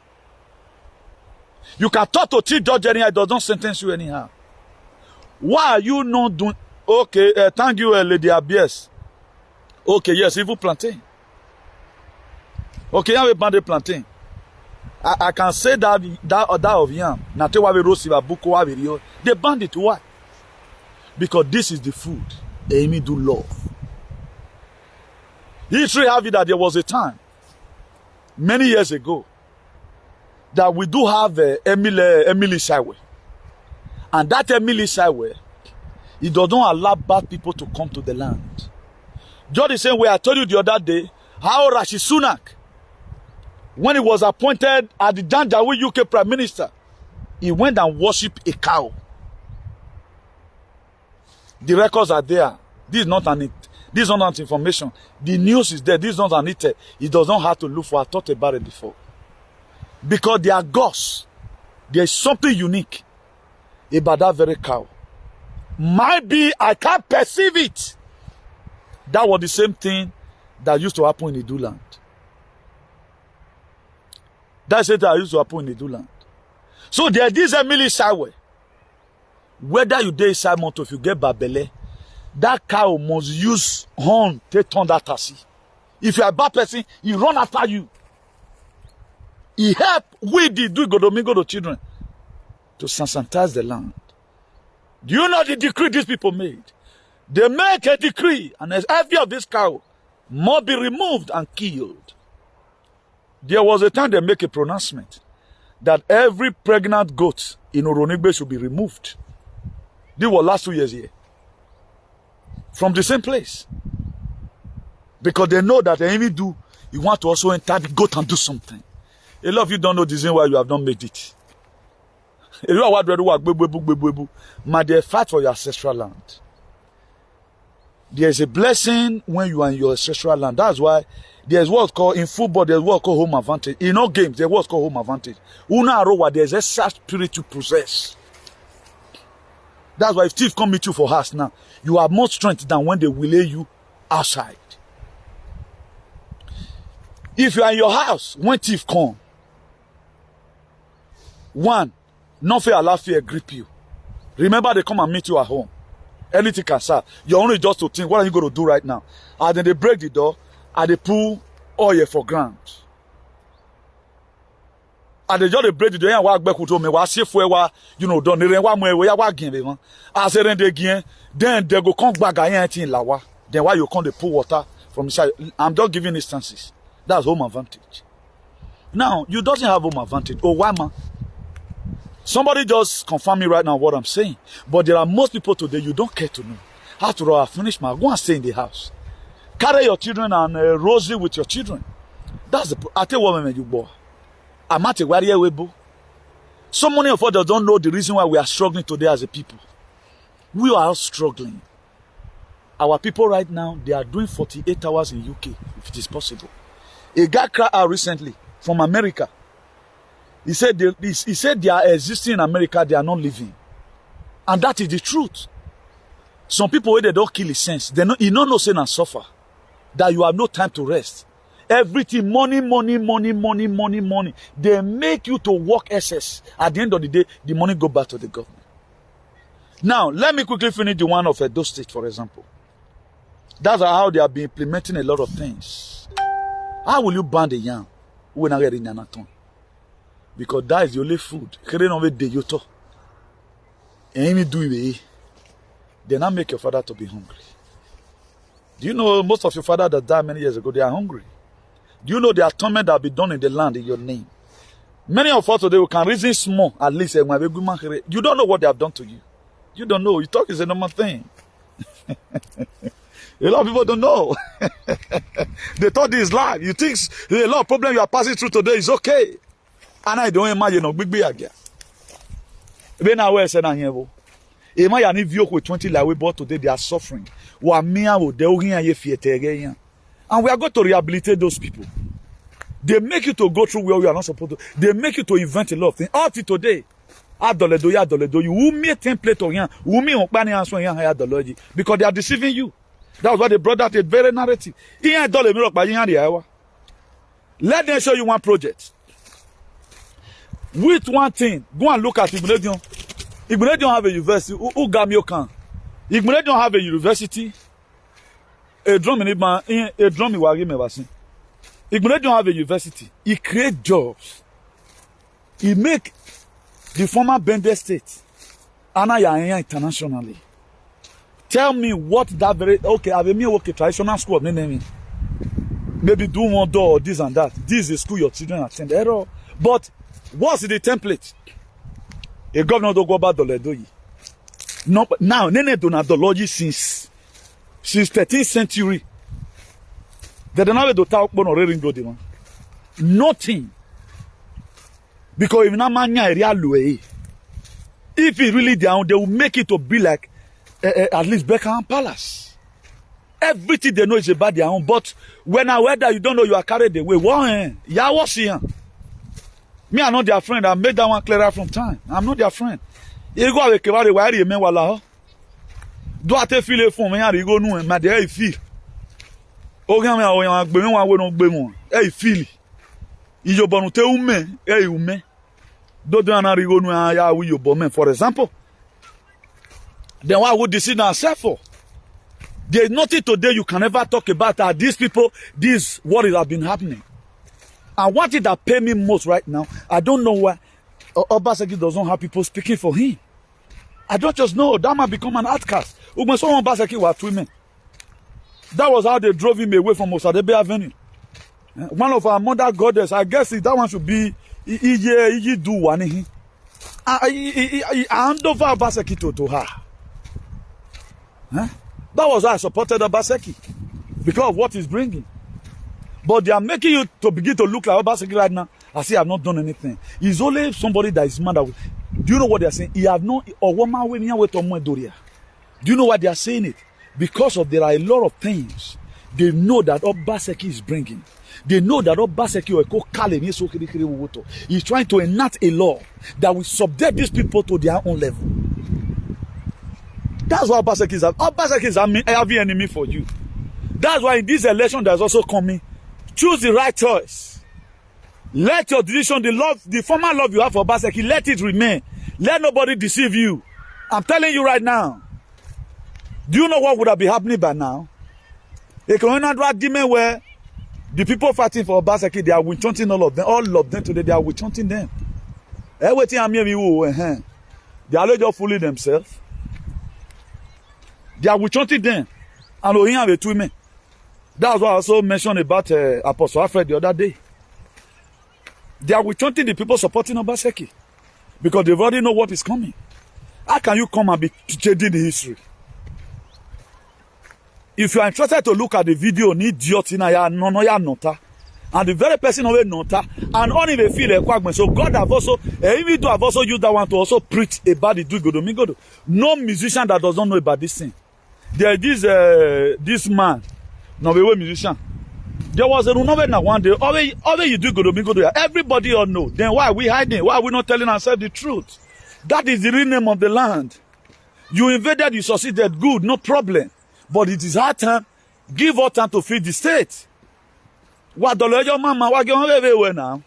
You can talk to Chief Judge anyhow. It doesn't sentence you anyhow. Why are you not doing? Okay, thank you, Lady Abies. Okay, yes, evil plantain. Okay, have a banded plantain. I can say that of yam. They banned it. Why? Because this is the food Amy do love. History have it that there was a time, many years ago, that we do have Emily Shaiwe. And that Emily Shaiwe, it does not allow bad people to come to the land. Just the same way I told you the other day, how Rashi Sunak When he was appointed as the Janjaweed UK Prime Minister, he went and worshipped a cow. The records are there. This is not information. The news is there. This is not an it. He does not have to look for. I thought about it before. Because they are gods. There is something unique about that very cow. Might be I can't perceive it. That was the same thing that used to happen in Idu land. That's it that used to happen in Idu land. So there is a military. Whether you dey inside motor, if you get babele, that cow must use horn to turn that taxi. If you are a bad person, he run after you. He help with the Idu-Igodomigodo children to sanitize the land. Do you know the decree these people made? They make a decree, and every of this cow must be removed and killed. There was a time they make a pronouncement that every pregnant goat in Oronigbe should be removed. This was last 2 years here. From the same place. Because they know that they even do, you want to also enter the goat and do something. A lot of you don't know the reason why you have not made it. My dear, fight for your ancestral land. There is a blessing when you are in your ancestral land. That's why there's what's called, in football, there's what's called home advantage. In all games, there's what's called home advantage. There's a such spirit to possess. That's why if thief come meet you for house now, you have more strength than when they will lay you outside. If you are in your house, when thief come, one, not fear allow fear grip you. Remember they come and meet you at home. Anything can start. You're only just to think, what are you going to do right now? And then they break the door, and they pull oil for ground. And they just break the door and walk back with me. You know, don't they as then they go come back in lawa. Then why you come to pull water from inside? I'm just giving instances. That's home advantage. Now, you doesn't have home advantage. Oh, why, man? Somebody just confirm me right now what I'm saying. But there are most people today you don't care to know. After all, I finished my go and stay in the house. Carry your children and rosary with your children. That's the. I tell you what, you boy. I'm at a warrior webo. So many of us don't know the reason why we are struggling today as a people. We are all struggling. Our people right now, they are doing 48 hours in UK, if it is possible. A guy cried out recently from America. He said they are existing in America, they are not living. And that is the truth. Some people, when they don't kill his sense, they don't know sin and suffer. That you have no time to rest. Everything, money. They make you to work excess. At the end of the day, the money go back to the government. Now, let me quickly finish the one of Edo State, for example. That's how they have been implementing a lot of things. How will you ban the yam? Because that is the only food. They now make your father to be hungry. Do you know most of your father that died many years ago, they are hungry? Do you know the atonement that will be done in the land in your name? Many of us today, we can reason small, at least. You don't know what they have done to you. You don't know. You talk is a normal thing. A lot of people don't know. They thought this is life. You think a lot of problems you are passing through today is okay. And I don't imagine no big again. When I was saying, imagine if you with 20 like we bought today, they are suffering. And we are going to rehabilitate those people. They make you to go through where we are not supposed to. They make you to invent a lot of things. Up to today, you will make template on you, because they are deceiving you. That was why they brought out a very narrative. Let them show you one project. With one thing, go and look at Igbonedion. Igbonedion have a university. Igbonedion don't have a university. Igbonedion don't have a university. He create jobs. He make the former Bende state Anaya internationally. Tell me what that very okay. I have me work a traditional school of naming. Maybe do one door or this and that. This is the school your children attend. Error. But what's the template? A governor don't go about Doledoyi. No, now Nene Donadology since 13th century. They don't have to talk about ring road. Nothing. Because if not mania real way, if it really down, they will make it to be like at least Beckham Palace. Everything they know is about their own. But when I wear that, you don't know you are carried away. What? Yeah, what's here? Me, I'm not their friend. I made that one clearer from time. I'm not their friend. You go away, Kevari, why are you men wala? Do I te feel it for me? You go no, my dear, feel. Okay, me, I go me, I will not be more. Hey, feel. You bonu te ume, hey ume. Do do na rigo no ya we you bomb. For example, then why would deceive ourselves for? There's nothing today you can ever talk about that these people, this what has been happening. And what it that pay me most right now, I don't know why Obaseki doesn't have people speaking for him. I don't just know that might become an outcast. When someone Obaseki was women, that was how they drove him away from Osadebe Avenue. One of our mother goddess, I guess that one should be Idu-Igodomigodo. I hand over Obaseki to her. Huh? That was why I supported Obaseki, because of what he's bringing. But they are making you to begin to look like Obaseki right now. I say I've not done anything. He's only somebody that is mad. Do you know what they are saying? He have no or woman when you to Doria. Do you know what they are saying it? Because of there are a lot of things they know that Obaseki is bringing. They know that Obaseki is trying to enact a law that will subject these people to their own level. That's why Obaseki is. Obaseki is having enemy for you. That's why in this election there's also coming. Choose the right choice. Let your decision, the former love you have for Obaseki, let it remain. Let nobody deceive you. I'm telling you right now. Do you know what would have been happening by now? A colonial argument where the people fighting for Obaseki, they are witch-hunting all of them today, they are witch-hunting them. Everything I'm hearing, they are just fooling themselves. They are witch-hunting them. And we have a two men. That's what I also mentioned about Apostle Alfred the other day. They are witch-hunting the people supporting Obaseki because they already know what is coming. How can you come and be changing the history? If you are interested to look at the video, need idiot in ya nota, and the very person away nota, and only they feel a quagman. So God have also, even though I've also used that one to also preach about the Idu-Igodomigodo. No musician that does not know about this thing. There is this man, no musician. There was a Runover one day. Always you do Idu-Igodomigodo. Everybody all know. Then why are we hiding? Why are we not telling ourselves the truth? That is the real name of the land. You invaded, you succeeded, good, no problem. But it is our time. Give our time to feed the state. What your mama? What you now?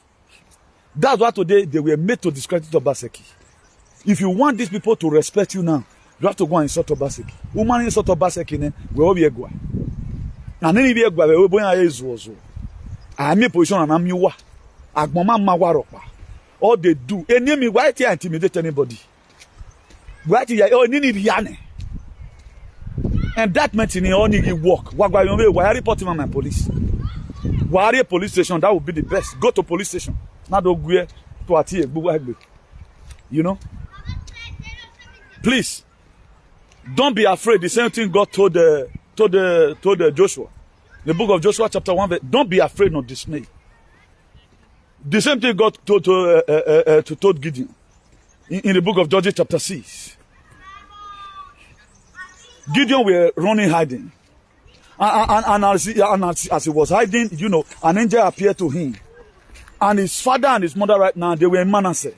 That's why today they were made to discredit Obaseki. If you want these people to respect you now, you have to go and insult Obaseki. Woman insult Obaseki, we will be a guy. And then we will be a Yezu. I am a position and I'm you. All they do, enemy, why they intimidate anybody? Why they are and that meant in only work. Why reporting on my police? Why police station? That would be the best. Go to police station. Not go to a you know. Please, don't be afraid. The same thing God told Joshua. The book of Joshua, chapter 1. Don't be afraid, nor dismay. The same thing God told Gideon in the book of Judges, chapter 6. Gideon were running, hiding. And as he was hiding, you know, an angel appeared to him. And his father and his mother right now, they were in Manasseh.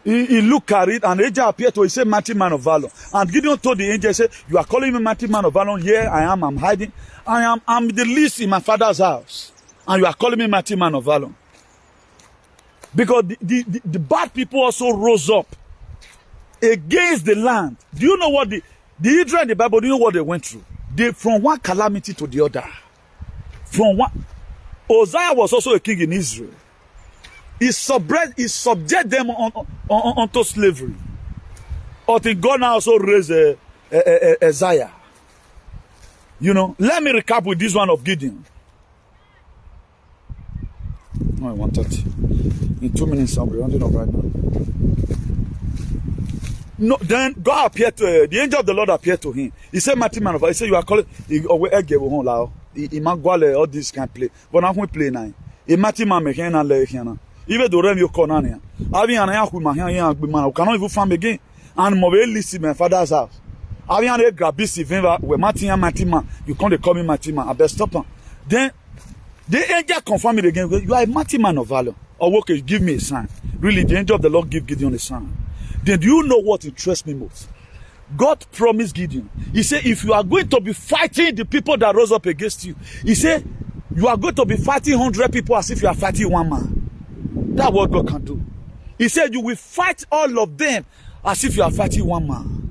He looked at it, and the angel appeared to him, he said, mighty man of valor. And Gideon told the angel, he said, you are calling me mighty man of valor? Here I am, I'm hiding. I'm the least in my father's house. And you are calling me mighty man of valor. Because the bad people also rose up against the land. Do you know what the Israel in the Bible, do you know what they went through? From one calamity to the other. From one. Uzziah was also a king in Israel. He subject them onto slavery. Until God now also raised Uzziah. You know, let me recap with this one of Gideon. No, 1:30. In 2 minutes, I'll be rounding up right now. No, then God appeared to the angel of the Lord appeared to him. He said, mighty man of God, he said, you are calling all this can play. But now we play now. A mati man me can le hiana. Even do rem your corner. Avian ya ku ma hian be man. Cannot even find again. And mobile listen my father's house. Avian e grab this event we mati man. You can't call me mati man. I best stop on. Then the angel confirm it again. You are a mighty man of valor. Or okay, give me a sign. Really, the angel of the Lord give Gideon a sign. Then do you know what interests me most? God promised Gideon. He said, if you are going to be fighting the people that rose up against you, he said, you are going to be fighting 100 people as if you are fighting one man. That's what God can do. He said, you will fight all of them as if you are fighting one man.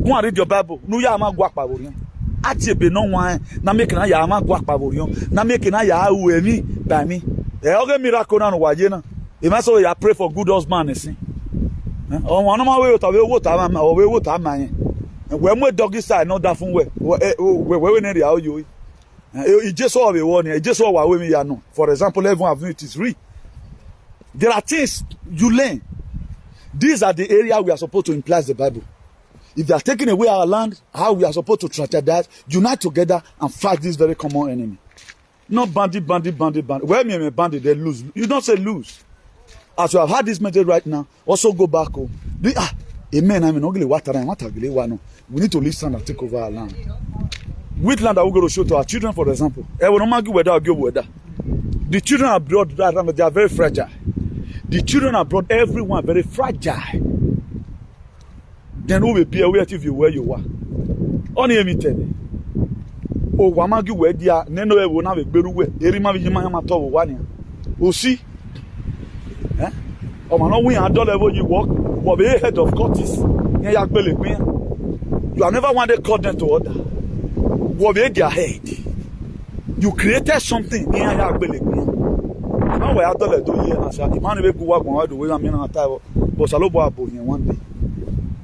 Go and read your Bible. No, you are not going to be no one. Na make na ya ma gwa paborion. Na make na ya uemi by me. E oge miracle na no waje na. E ma so ya pray for good husband sin. O won ma we to we wo ta ma o we wo ta ma yen. We mo doggy style no da fun we. We na dia o yo. E je so we won e je so wa we mi ya no. For example, everyone have it is real. There are things you learn. These are the area we are supposed to imply the Bible. If they are taking away our land, how we are supposed to strategize, unite together and fight this very common enemy. Not bandit. Where me bandit, they lose. You don't say lose. As you have had this message right now, also go back home. Amen. I mean, we need to listen and take over our land. Which land are we going to show to our children, for example? The children abroad, they are very fragile. The children abroad, everyone very fragile. Then who will be aware of you where you are? Only me tell me. Oh, Wamagi, where they are, Neno will not be Beru, Erima Yamatovo, one. Oh, see? Eh? Oh, man, we are level you walk, or be head of Curtis. You have never wanted call them to order. What be their head? You created something near your belly. Now we are told to hear us. The man will go up on the way. I mean, I tell you, but Salobo one day.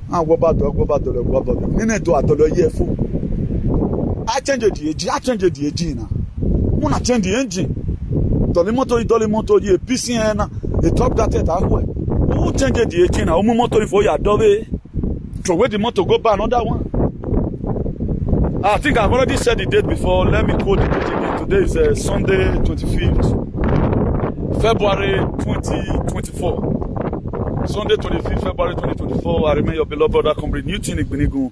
I go back to the minute to a year full. I changed the engine now. When I change the engine, Dolimoto, ye PCN, the top that at halfway. Who changed the engine? Now, motor for your dove. Throw away the motor, go buy another one. I think I've already said the date before. Let me quote the date again. Today is Sunday, 25th, February 2024. Sunday, 25th February 2024, I remain your beloved brother, Comrade Newton Igbinigun,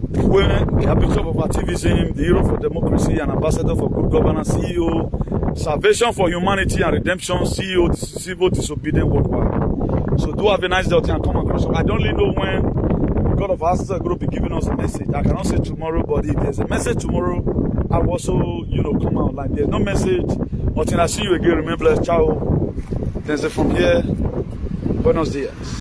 the Bishop of Activism, the Hero for Democracy, and Ambassador for Good Governance, CEO, Salvation for Humanity and Redemption, CEO, Civil Disobedient Worldwide. So do have a nice day and come across. I don't really know when God of Answers is going to be giving us a message. I cannot say tomorrow, but if there's a message tomorrow, I will also, come out like there's no message. Until I see you again, remember, ciao. There's a from here. Buenos días.